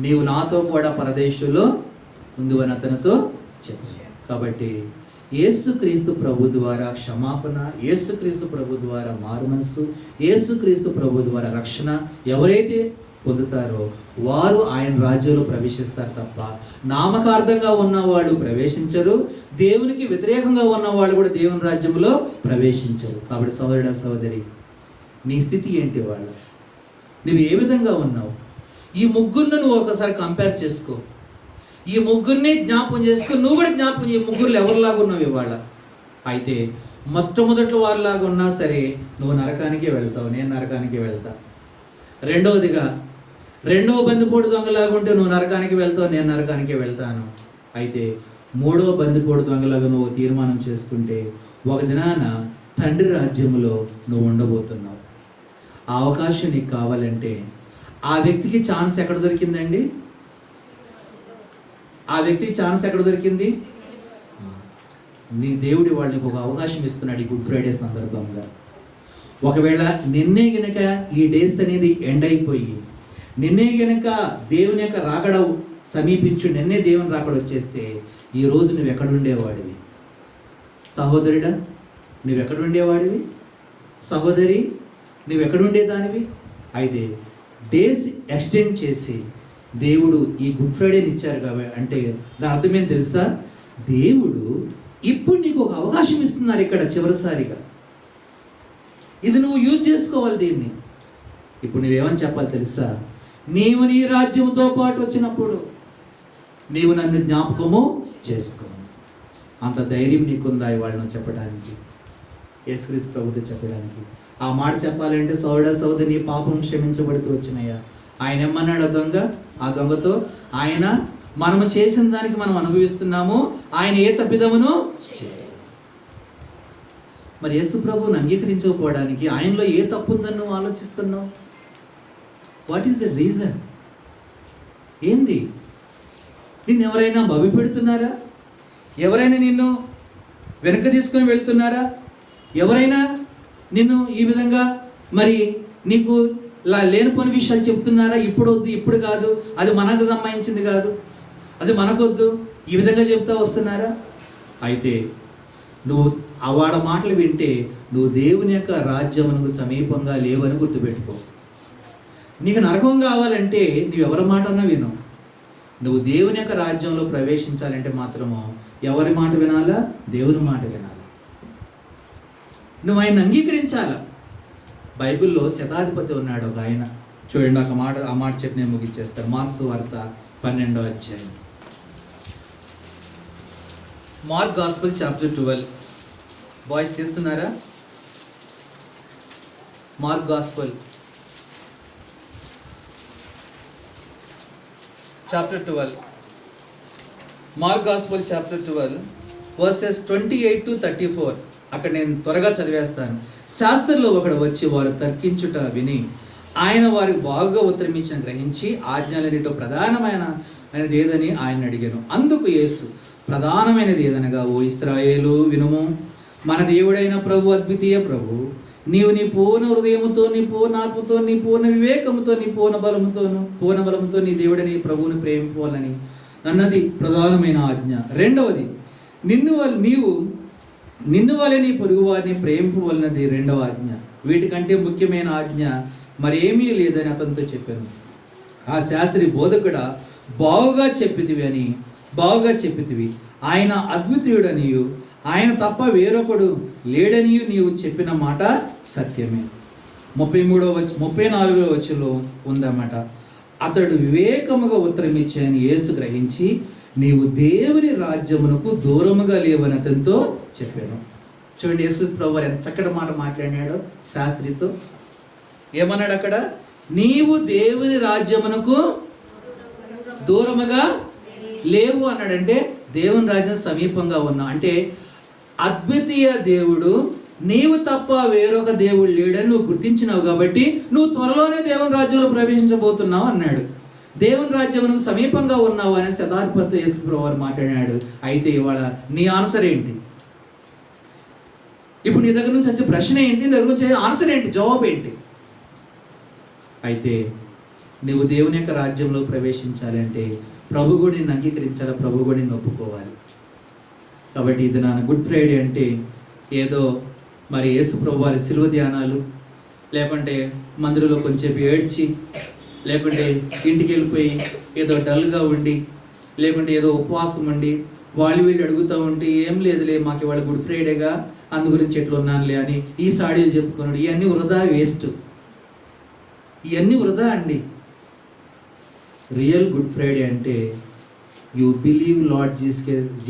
నీవు నాతో కూడా పరదేశంలో ఉంది అని అతనితో చెప్పాడు. కాబట్టి యేసుక్రీస్తు ప్రభు ద్వారా క్షమాపణ, యేసుక్రీస్తు ప్రభు ద్వారా మారుమనస్సు, యేసుక్రీస్తు ప్రభు ద్వారా రక్షణ ఎవరైతే పొందుతారో వారు ఆయన రాజ్యంలో ప్రవేశిస్తారు తప్ప నామకార్థంగా ఉన్నవాళ్ళు ప్రవేశించరు, దేవునికి వ్యతిరేకంగా ఉన్నవాళ్ళు కూడా దేవుని రాజ్యంలో ప్రవేశించరు. కాబట్టి సోదరుడా సోదరి, నీ స్థితి ఏంటి? వాళ్ళు నువ్వు ఏ విధంగా ఉన్నావు? ఈ ముగ్గురును నువ్వు ఒకసారి కంపేర్ చేసుకో. ఈ ముగ్గురిని జ్ఞాపకం చేసుకో. నువ్వు కూడా జ్ఞాపకం, ఈ ముగ్గురులు ఎవరిలాగా ఉన్నావు ఇవాళ? అయితే మొట్టమొదటి వారిలాగా ఉన్నా సరే నువ్వు నరకానికే వెళ్తావు, నేను నరకానికి వెళ్తా. రెండవదిగా రెండవ బందిపోటు దొంగలాగా ఉంటే నువ్వు నరకానికి వెళ్తావు, నేను నరకానికి వెళ్తాను. అయితే మూడవ బందిపోటు దొంగలాగా నువ్వు తీర్మానం చేసుకుంటే ఒక దినాన తండ్రి రాజ్యంలో నువ్వు ఉండబోతున్నావు. ఆ అవకాశం నీకు కావాలంటే ఆ వ్యక్తికి ఛాన్స్ ఎక్కడ దొరికిందండి? ఆ వ్యక్తికి ఛాన్స్ ఎక్కడ దొరికింది? నీ దేవుడి వాళ్ళకి ఒక అవకాశం ఇస్తున్నాడు ఈ గుడ్ ఫ్రైడే సందర్భంగా. ఒకవేళ నిన్నే గనక ఈ డేస్ అనేది ఎండ్ అయిపోయి, నిన్నే గనక దేవుని యొక్క రాకడ సమీపించు, నిన్నే దేవుని రాకడ వచ్చేస్తే ఈ రోజు నువ్వు ఎక్కడుండేవాడివి? సహోదరుడా, నువ్వెక్కడుండేవాడివి? సహోదరి, నువ్వెక్కడుండేదానివి? అయితే డేస్ ఎక్స్టెండ్ చేసి దేవుడు ఈ గుడ్ ఫ్రైడేని ఇచ్చారు కాబట్టి అంటే దాని అర్థమేం తెలుసా? దేవుడు ఇప్పుడు నీకు ఒక అవకాశం ఇస్తున్నారు ఇక్కడ చివరిసారిగా. ఇది నువ్వు యూజ్ చేసుకోవాలి దీన్ని. ఇప్పుడు నువ్వేమని చెప్పాలి తెలుసా? నీవు నీ రాజ్యంతో పాటు వచ్చినప్పుడు నీవు నన్ను జ్ఞాపకము చేసుకో. అంత ధైర్యం నీకుందా ఇవాళ నువ్వు చెప్పడానికి, యేసుక్రీస్తు ప్రభుతో చెప్పడానికి? ఆ మాట చెప్పాలంటే సోదర సోదరి, నీ పాపం క్షమించబడుతూ వచ్చినాయా? ఆయన ఏమన్నాడు ఆ దొంగతో? ఆయన మనము చేసిన దానికి మనం అనుభవిస్తున్నాము, ఆయన ఏ తప్పిదమును చేయలేదు. మరి యేసు ప్రభువుని అంగీకరించకపోవడానికి ఆయనలో ఏ తప్పు ఉందని నువ్వు ఆలోచిస్తున్నావు? What is the reason? ఏంది? నిన్ను ఎవరైనా భవి పెడుతున్నారా? ఎవరైనా నిన్ను వెనక తీసుకొని వెళ్తున్నారా? ఎవరైనా నిన్ను ఈ విధంగా మరి నీకు లేనిపోని విషయాలు చెప్తున్నారా? ఇప్పుడు వద్దు, ఇప్పుడు కాదు, అది మనకు సంబంధించింది కాదు, అది మనకొద్దు, ఈ విధంగా చెప్తా వస్తున్నారా? అయితే నువ్వు వాళ్ళ మాటలు వింటే నువ్వు దేవుని యొక్క రాజ్యమునకు సమీపంగా లేవని గుర్తుపెట్టుకో. నీకు నరకం కావాలంటే నువ్వు ఎవరి మాట అన్నా విను. నువ్వు దేవుని యొక్క రాజ్యంలో ప్రవేశించాలంటే మాత్రము ఎవరి మాట వినాలా? దేవుని మాట వినాలా. నువ్వు ఆయన అంగీకరించాలా. బైబిల్లో శతాధిపతి ఉన్నాడు ఒక ఆయన. చూడండి, ఆ మాట చెప్పి నేను ముగించేస్తాను. మార్క్స్ వార్త 12వ అధ్యాయం. Mark gospel chapter 12. బాయ్స్ తీస్తున్నారా? Mark gospel chapter 12. Mark gospel chapter 12 verses 28 to 34. అక్కడ నేను త్వరగా చదివేస్తాను. శాస్త్రంలో ఒకడు వచ్చి వారు తర్కించుట విని ఆయన వారికి బాగా ఉత్తరమించిన గ్రహించి ఆజ్ఞలన్నిటిలో ప్రధానమైనది ఏదని ఆయన అడిగాను. అందుకు యేసు, ప్రధానమైనది ఏదనగా, ఓ ఇశ్రాయేలు వినుము, మన దేవుడైన ప్రభు అద్వితీయ ప్రభు, నీవు నీ పూర్ణ హృదయముతో, నీ పూర్ణ ఆత్మతో, నీ పూర్ణ వివేకముతో, నీ పూర్ణ బలముతో నీ దేవుడని ప్రభువుని ప్రేమిపోవాలని అన్నది ప్రధానమైన ఆజ్ఞ. రెండవది, నిన్ను వలె నీ పొరుగు వారిని ప్రేమింపవలనది రెండవ ఆజ్ఞ. వీటికంటే ముఖ్యమైన ఆజ్ఞ మరేమీ లేదని అతనితో చెప్పాను. ఆ శాస్త్రి బోధకుడా, బాగుగా చెప్పితివి, ఆయన అద్వితీయుడనియు ఆయన తప్ప వేరొకడు లేడనియు నీవు చెప్పిన మాట సత్యమే. 34వ వచనంలో ఉందన్నమాట. అతడు వివేకముగా ఉత్తరం ఇచ్చాయని యేసు గ్రహించి, నీవు దేవుని రాజ్యమునకు దూరముగా లేవని అతనితో చెప్పాను. చూడండి, యేసు ప్రభువు ఎంత చక్కటి మాట మాట్లాడినాడో శాస్త్రితో. ఏమన్నాడు అక్కడ? నీవు దేవుని రాజ్యమునకు దూరముగా లేవు అన్నాడంటే దేవుని రాజ్యం సమీపంగా ఉన్నావు అంటే అద్వితీయ దేవుడు, నీవు తప్ప వేరొక దేవుడు లేడని నువ్వు గుర్తించినావు కాబట్టి నువ్వు త్వరలోనే దేవుని రాజ్యంలో ప్రవేశించబోతున్నావు అన్నాడు. దేవుని రాజ్యమునకు సమీపంగా ఉన్నావు అనే శతాధిపతి యేసు ప్రభువు మాట్లాడాడు. అయితే ఇవాళ నీ ఆన్సర్ ఏంటి? ఇప్పుడు నీ దగ్గర నుంచి వచ్చే ప్రశ్న ఏంటి? నీ దగ్గర నుంచి ఆన్సర్ ఏంటి? జవాబు ఏంటి? అయితే నువ్వు దేవుని యొక్క రాజ్యంలో ప్రవేశించాలి అంటే ప్రభు కూడా నిన్ను అంగీకరించాలి, ప్రభు కూడా నిన్ను ఒప్పుకోవాలి. కాబట్టి ఇది నా గుడ్ ఫ్రైడే అంటే ఏదో మరి యేసు ప్రభు వారి శిలువ ధ్యానాలు, లేకుంటే మందిరంలో కొంచెం ఏడ్చి లేకుంటే ఇంటికి వెళ్ళిపోయి ఏదో డల్గా ఉండి, లేకుంటే ఏదో ఉపవాసం ఉండి వీళ్ళు అడుగుతూ ఉంటే ఏం లేదులే మాకు ఇవాళ గుడ్ ఫ్రైడేగా అందు గురించి ఎట్లున్నానులే అని ఈ సాడీలు చెప్పుకున్నాడు. ఇవన్నీ వృధా, వేస్ట్. ఇవన్నీ వృధా అండి. రియల్ గుడ్ ఫ్రైడే అంటే you believe lord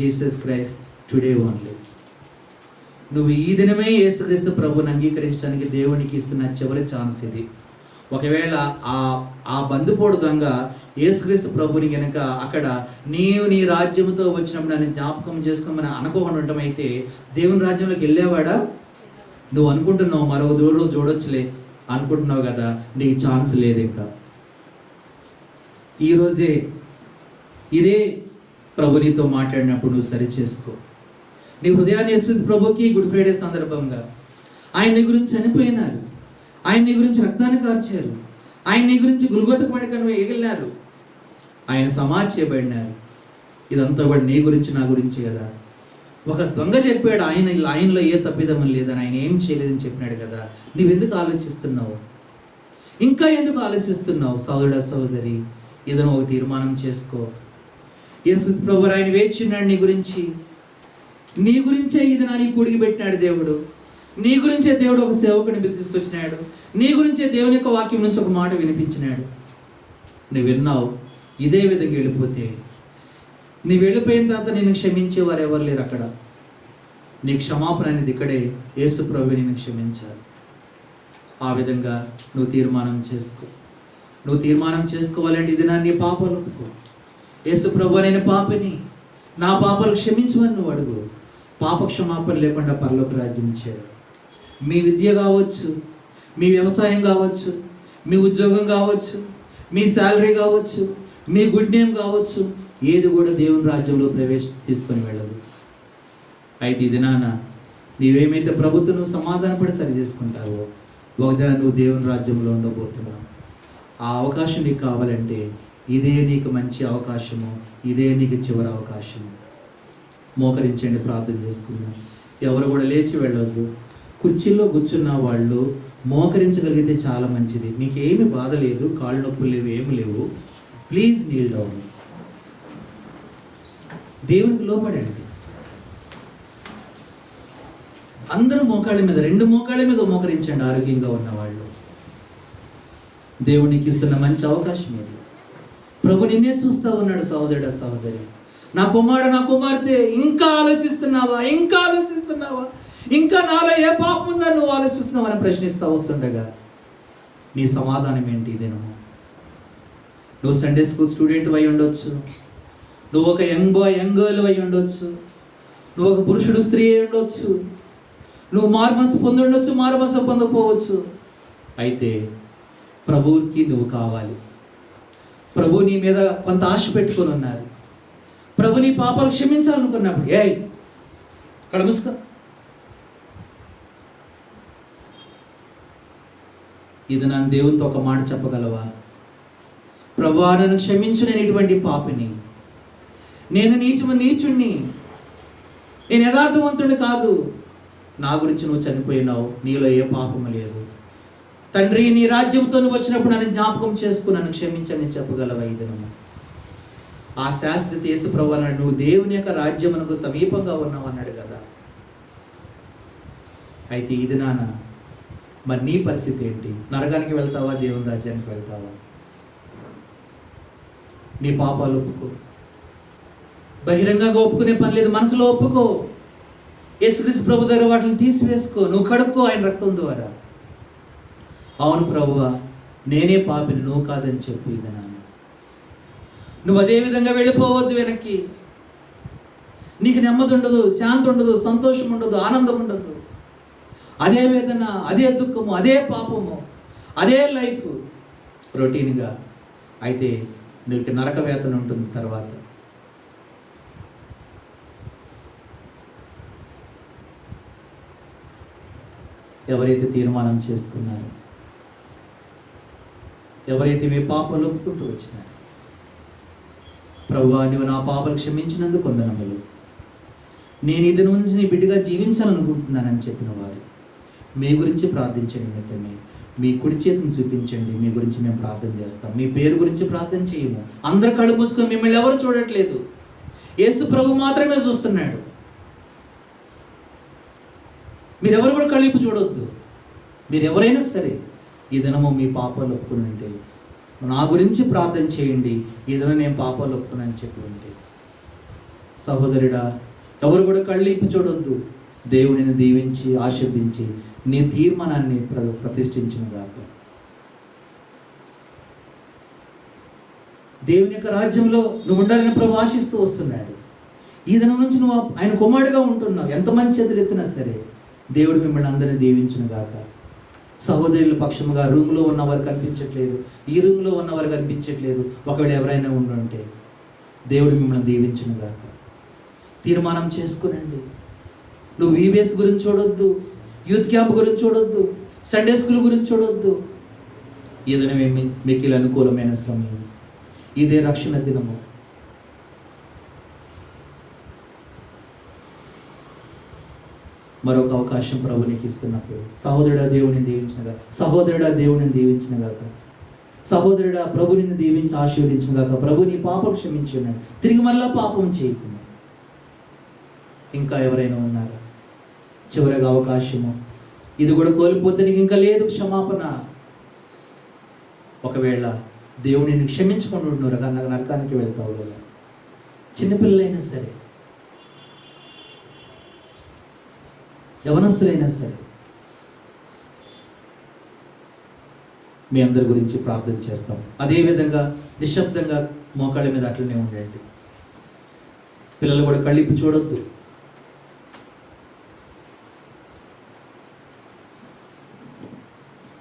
Jesus Christ today only. నువ్వు ఈ దినమే యేసుక్రీస్తు ప్రభుని అంగీకరించడానికి దేవునికి ఇస్తున్న చివరి ఛాన్స్ ఇది. ఒకవేళ ఆ బందుపోడు దొంగ యేసుక్రీస్తు ప్రభుని కనుక అక్కడ నీవు నీ రాజ్యంతో వచ్చినప్పుడు నన్ను జ్ఞాపకం చేసుకోమని అనుకోకుండా ఉండటమైతే దేవుని రాజ్యంలోకి వెళ్ళేవాడా? నువ్వు అనుకుంటున్నావు మరో దూరం చూడొచ్చులే అనుకుంటున్నావు కదా, నీకు ఛాన్స్ లేదు. ఇంకా ఈరోజే ఇదే ప్రభు నీతో మాట్లాడినప్పుడు నువ్వు సరి చేసుకో. నీ హృదయాన్ని యేసుక్రీస్తు ప్రభుకి గుడ్ ఫ్రైడే సందర్భంగా ఆయన నీ గురించి చనిపోయినారు, ఆయన నీ గురించి రక్తాన్ని కార్చారు, ఆయన నీ గురించి గుల్గొతకు పడకను ఎగిలినారు, ఆయన సమాధి చేయబడినారు. ఇదంతా కూడా నీ గురించి నా గురించి కదా. ఒక దొంగ చెప్పాడు ఆయనలో ఏ తప్పిదం లేదని, ఆయన ఏం చేయలేదని చెప్పినాడు కదా. నువ్వెందుకు ఆలోచిస్తున్నావు? ఇంకా ఎందుకు ఆలోచిస్తున్నావు? సోదరుడా సోదరి, ఏదైనా ఒక తీర్మానం చేసుకో. యేసుక్రీస్తు ప్రభువు ఆయన వేచి ఉన్నాడు నీ గురించే ఇది నా నీ కూడికి పెట్టినాడు దేవుడు. నీ గురించే దేవుడు ఒక సేవకుని తీసుకొచ్చినాడు. నీ గురించే దేవుని యొక్క వాక్యం నుంచి ఒక మాట వినిపించినాడు. నువ్వు విన్నావు. ఇదే విధంగా వెళ్ళిపోతే, నువ్వు వెళ్ళిపోయిన తర్వాత నేను క్షమించే వారు ఎవరు లేరు అక్కడ. నీ క్షమాపణ అనేది ఇక్కడే యేసు ప్రభువు నిన్ను క్షమించాలి. ఆ విధంగా నువ్వు తీర్మానం చేసుకో. నువ్వు తీర్మానం చేసుకోవాలంటే ఇది నా నీ పాపాలు ఒప్పుకో. యేసు ప్రభువు నేను పాపిని, నా పాపాలు క్షమించమని నువ్వు అడుగు. పాప క్షమాపణ లేకుండా పరలోక రాజ్యం చేరు. మీ విద్య కావచ్చు, మీ వ్యవసాయం కావచ్చు, మీ ఉద్యోగం కావచ్చు, మీ శాలరీ కావచ్చు, మీ గుడ్ నేమ్ కావచ్చు, ఏది కూడా దేవుని రాజ్యంలో తీసుకొని వెళ్ళదు. అయితే ఇది నాన్న నీవేమైతే ప్రభుత్వం సమాధానపడి సరి చేసుకుంటావో ఒకదా నువ్వు దేవుని రాజ్యంలో ఉండబోతున్నావు. ఆ అవకాశం నీకు కావాలంటే ఇదే నీకు మంచి అవకాశము, ఇదే నీకు చివరి అవకాశము. మోకరించండి, ప్రార్థన చేసుకుందాం. ఎవరు కూడా లేచి వెళ్ళొద్దు. కుర్చీలో కూర్చున్న వాళ్ళు మోకరించగలిగితే చాలా మంచిది. మీకు ఏమి బాధ లేదు, కాళ్ళు నొప్పులు లేవు, ఏమి లేవు. Please Neel down. దేవునికి లోపడండి. అందరూ మోకాళ్ళ మీద, 2 మోకాళ్ళ మీద మోకరించండి. ఆరోగ్యంగా ఉన్నవాళ్ళు దేవునికి ఇస్తున్న మంచి అవకాశం ఇది. ప్రభు నిన్నే చూస్తూ ఉన్నాడు. సహోదరుడా సహోదరి, నా కుమారుడు నా కుమార్తె, ఇంకా ఆలోచిస్తున్నావా? ఇంకా నాలో ఏ పాపం ఉందని నువ్వు ఆలోచిస్తున్నావు అని ప్రశ్నిస్తూ వస్తుండగా నీ సమాధానం ఏంటి? ఇదేనమ్మా. నువ్వు సండే స్కూల్ స్టూడెంట్ అయి ఉండొచ్చు, నువ్వు ఒక యంగ్ బాయ్ యంగ్ గర్ల్ అయి ఉండొచ్చు, నువ్వు ఒక పురుషుడు స్త్రీ అయి ఉండొచ్చు, నువ్వు మారుమనసు పొంది ఉండొచ్చు, మారుమనసు పొందకపోవచ్చు. అయితే ప్రభువుకి నువ్వు కావాలి. ప్రభు నీ మీద కొంత ఆశ పెట్టుకొని ఉన్నారు. ప్రభు నీ పాపాలు క్షమించాలనుకున్నప్పుడు ఇక్కడ ముసుక. ఇది నన్ను దేవునితో ఒక మాట చెప్పగలవా? ప్రభువా నన్ను క్షమించు, నేను ఇటువంటి పాపిని, నేను నీచుణ్ణి, నేను యథార్థవంతుడిని కాదు. నా గురించి నువ్వు చనిపోయినావు, నీలో ఏ పాపము లేదు. తండ్రి నీ రాజ్యంతో నువ్వు వచ్చినప్పుడు నన్ను జ్ఞాపకం చేసుకుని నన్ను క్షమించని చెప్పగలవా? ఈ దినము ఆ శాస్త్రత యేసు ప్రభువు అన్నాడు, నువ్వు దేవుని యొక్క రాజ్యమునకు సమీపంగా ఉన్నావు అన్నాడు కదా. అయితే ఇది నాన్న మరి నీ పరిస్థితి ఏంటి? నరకానికి వెళ్తావా, దేవుని రాజ్యానికి వెళ్తావా? నీ పాపాలు ఒప్పుకో. బహిరంగంగా ఒప్పుకునే పని లేదు, మనసులో ఒప్పుకో. యేసుక్రీస్తు ప్రభు దగ్గర వాటిని తీసివేసుకో, నువ్వు కడుక్కో ఆయన రక్తం ద్వారా. అవును ప్రభువా నేనే పాపిని, నువ్వు కాదని చెప్పు. ఇది నాన్న నువ్వు అదే విధంగా వెళ్ళిపోవద్దు వెనక్కి. నీకు నెమ్మది ఉండదు, శాంతి ఉండదు, సంతోషం ఉండదు, ఆనందం ఉండదు. అదే వేదన, అదే దుఃఖము, అదే పాపము, అదే లైఫ్ రొటీన్గా. అయితే నీకు నరక వేదన ఉంటుంది తర్వాత. ఎవరైతే తీర్మానం చేసుకున్నారో, ఎవరైతే మీ పాపాలు ఒప్పుకుంటూ వచ్చినారు, ప్రభువా నువ్వు నా పాపాలు క్షమించినందుకు వందనములు, నేను ఇది నుంచి నీ బిడ్డగా జీవించాలనుకుంటున్నానని చెప్పిన వారు మీ గురించి ప్రార్థించే నిమిత్తమే మీ కుడి చేతిని చూపించండి, మీ గురించి మేము ప్రార్థన చేస్తాం. మీ పేరు గురించి ప్రార్థన చేయము. అందరు కళ్ళు మూసుకొని మిమ్మల్ని ఎవరు చూడట్లేదు, యేసు ప్రభు మాత్రమే చూస్తున్నాడు. మీరెవరు కూడా కళ్ళింపు చూడొద్దు. మీరు ఎవరైనా సరే ఈ దినము మీ పాపాలు ఒప్పుకుని ఉంటే, నా గురించి ప్రార్థన చేయండి, ఈ దినం నేను పాపాలు ఒప్పుకున్నాను చెప్పి ఉంటే, సహోదరుడా ఎవరు కూడా కళ్ళింపు చూడొద్దు. దేవునిని దీవించి ఆశీర్వదించి నీ తీర్మానాన్ని ప్రతిష్ఠించును గాక. దేవుని యొక్క రాజ్యంలో నువ్వు ఉండాలని ప్రభు ఆశిస్తూ వస్తున్నాడు. ఈ దినం నుంచి నువ్వు ఆయన కుమారుడిగా ఉంటున్నావు. ఎంతమంది చేతులు ఎత్తినా సరే దేవుడు మిమ్మల్ని అందరినీ దీవించును గాక. సహోదరుల పక్షముగా రూమ్లో ఉన్నవారు కనిపించట్లేదు, ఈ రూమ్లో ఉన్నవారు కనిపించట్లేదు. ఒకవేళ ఎవరైనా ఉండుంటే దేవుడు మిమ్మల్ని దీవించును గాక. తీర్మానం చేసుకునండి. నువ్వు VBS గురించి చూడొద్దు, యూత్ క్యాంప్ గురించి చూడొద్దు, సండే స్కూల్ గురించి చూడొద్దు. ఈ దినమేమి మిక్కిలి అనుకూలమైన సమయం. ఇదే రక్షణ దినము. మరొక అవకాశం ప్రభు నీకు ఇస్తున్నప్పుడు సహోదరుడా దేవుని దీవించినగా, సహోదరుడా దేవుని దీవించినగాక, సహోదరుడా ప్రభు నిన్ను దీవించి ఆశీర్వదించినగాక. ప్రభు నీ పాపం క్షమించి ఉన్నాడు, తిరిగి మళ్ళా పాపం చేయకుండా. ఇంకా ఎవరైనా ఉన్నారా? చివరిగా అవకాశము. ఇది కూడా కోల్పోతే నీకు ఇంకా లేదు క్షమాపణ. ఒకవేళ దేవుడిని క్షమించుకొని ఉంటున్నారు నరకానికి వెళ్తావు కదా. చిన్నపిల్లలైనా సరే, యవనస్తులైనా సరే, మీ అందరి గురించి ప్రార్థన చేస్తాం. అదేవిధంగా నిశ్శబ్దంగా మోకాళ్ళ మీద అట్లనే ఉండండి. పిల్లలు కూడా కళ్ళిప్పి చూడొద్దు.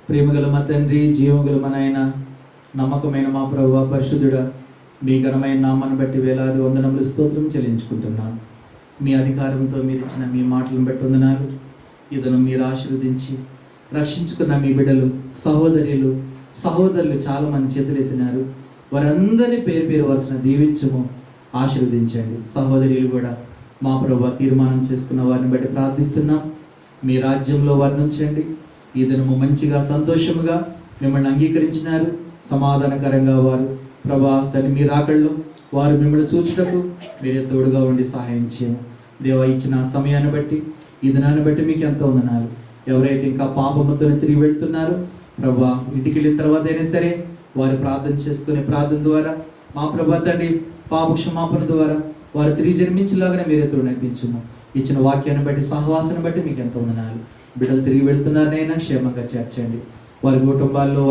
ప్రేమగల మా తండ్రి, జీవగల మా నాయన, నమ్మకమైన మా ప్రభువా, పరిశుద్ధుడా, మీ ఘనమైన నామాన్ని బట్టి వేలాది వందనములు స్తోత్రం చెల్లించుకుంటున్నాను. మీ అధికారంతో మీరు ఇచ్చిన మీ మాటలను బట్టి వందనాలు. ఇదను మీరు ఆశీర్వదించి రక్షించుకున్న మీ బిడ్డలు, సహోదరులు చాలామంది చేతులు ఎత్తినారు. వారందరినీ పేరు పేరు వరుసన దీవించము, ఆశీర్వదించండి. సహోదరులు కూడా మా ప్రభువా తీర్మానం చేసుకున్న వారిని బట్టి ప్రార్థిస్తున్నాం. మీ రాజ్యంలో వారిని ఉంచండి. ఈ దినము మంచిగా సంతోషముగా మిమ్మల్ని అంగీకరించినారు. సమాధానకరంగా వారు ప్రభా దాన్ని మీ రాకళ్ళు వారు మిమ్మల్ని చూచుటకు మీరే తోడుగా ఉండి సహాయం చేయము. దేవా ఇచ్చిన సమయాన్ని బట్టి, ఈ దినాన్ని బట్టి మీకు ఎంతో వందనాలు. ఎవరైతే ఇంకా పాపముతో తిరిగి వెళ్తున్నారో ప్రభా, ఇంటికి వెళ్ళిన తర్వాత అయినా సరే వారు ప్రార్థన చేసుకునే ప్రార్థన ద్వారా మా ప్రభా తండ్రి పాప క్షమాపణ ద్వారా వారు తిరిగి జన్మించేలాగానే మీరే తోడు నడిపించుము. ఇచ్చిన వాక్యాన్ని బట్టి, సహవాసాన్ని బట్టి మీకు ఎంతో వందనాలు. బిడ్డలు తిరిగి వెళ్తున్నారనైనా క్షేమంగా చేర్చండి. వారి కుటుంబాల్లో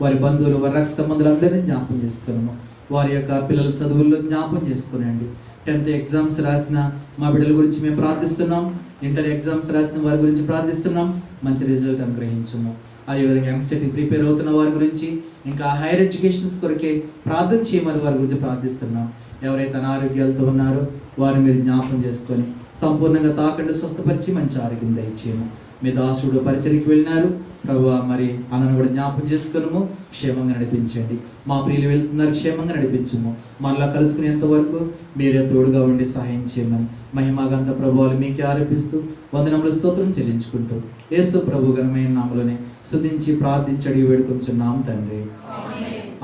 వారి బంధువులు, వారి రక్త సంబంధులందరినీ జ్ఞాపకం చేసుకున్నాము. వారి యొక్క పిల్లల చదువుల్లో జ్ఞాపకం చేసుకునండి. 10th ఎగ్జామ్స్ రాసిన మా బిడ్డల గురించి మేము ప్రార్థిస్తున్నాం. ఇంటర్ ఎగ్జామ్స్ రాసిన వారి గురించి ప్రార్థిస్తున్నాం. మంచి రిజల్ట్ అనుగ్రహించము. అదేవిధంగా ఎంసెట్ ప్రిపేర్ అవుతున్న వారి గురించి, ఇంకా హైయర్ ఎడ్యుకేషన్స్ కొరకే ప్రార్థన చేయమని వారి గురించి ప్రార్థిస్తున్నాం. ఎవరైతే అనారోగ్యాలతో ఉన్నారో వారిని మీరు జ్ఞాపకం చేసుకొని సంపూర్ణంగా తాకండి, స్వస్థపరిచి మంచి ఆరోగ్యం దయచేయము. మీ దాసుడు పరిచర్యకి వెళ్ళినారు ప్రభువా, మరి అన్నను కూడా జ్ఞాపకం చేసుకున్నాము, క్షేమంగా నడిపించండి. మా ప్రియులు వెళ్తున్నారు, క్షేమంగా నడిపించము. మరలా కలుసుకునేంత వరకు మీరే తోడుగా ఉండి సహాయం చేయమని మహిమాగంత ప్రభువులు మీకే ఆరోపిస్తూ వందనములు స్తోత్రం చెల్లించుకుంటూ యేసు ప్రభు ఘనమైన నామములోనే స్తుతించి ప్రార్థించడి వేడుకొంచున్నాం తండ్రి,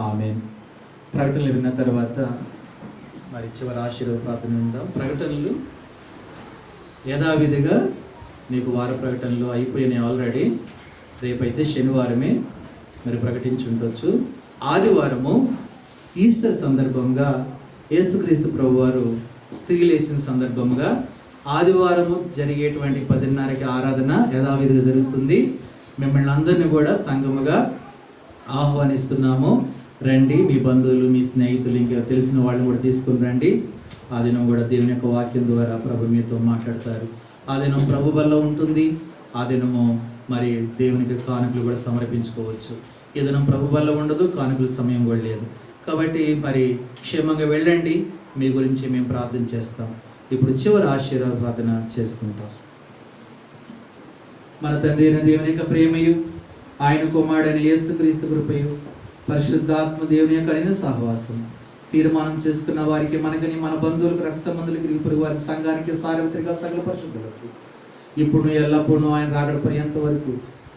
ఆమేన్. ప్రకటనలు విన్న తర్వాత మరి చివరి ఆశీర్వాద ప్రార్థన ఉందాం. ప్రకటనలు యథావిధిగా మీకు వార ప్రకటనలు అయిపోయినాయి ఆల్రెడీ. రేపైతే శనివారమే మరి ప్రకటించి ఉండొచ్చు. ఆదివారము ఈస్టర్ సందర్భంగా యేసుక్రీస్తు ప్రభువారు తిరిగి లేచిన సందర్భంగా ఆదివారము జరిగేటువంటి 10:30కి ఆరాధన యథావిధిగా జరుగుతుంది. మిమ్మల్ని అందరినీ కూడా సంఘముగా ఆహ్వానిస్తున్నాము. రండి, మీ బంధువులు, మీ స్నేహితులు, ఇంకా తెలిసిన వాళ్ళని కూడా తీసుకుని రండి. ఆ దినం కూడా దేవుని యొక్క వాక్యం ద్వారా ప్రభు మీతో మాట్లాడతారు. ఆ దినం ప్రభు వల్ల ఉంటుంది. ఆ దినము మరి దేవునికి కానుకలు కూడా సమర్పించుకోవచ్చు. ఈ దినం ప్రభు వల్ల ఉండదు, కానుకల సమయం కూడా లేదు. కాబట్టి మరి క్షేమంగా వెళ్ళండి. మీ గురించి మేము ప్రార్థన చేస్తాం. ఇప్పుడు చివరి ఆశీర్వాద ప్రార్థన చేసుకుంటాం. మన తండ్రి అయిన దేవుని యొక్క ప్రేమయు, ఆయన కుమారుడైన యేసుక్రీస్తు కృపయు, పరిశుద్ధాత్మ దేవుని యొక్క అయిన సహవాసం, తీర్మానం చేసుకున్న వారికి, మనకని, మన బంధువులకు, రక్త సంబంధులకు, ఇరుగు వారికి, సంఘానికి, సార్వత్రిక సకల పరిశుద్ధులకు ఇప్పుడు ఎల్లప్పుడూ ఆయన రాకడ పర్యంత వరకు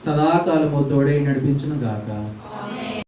సదాకాలము తోడై నడిపించును గాక.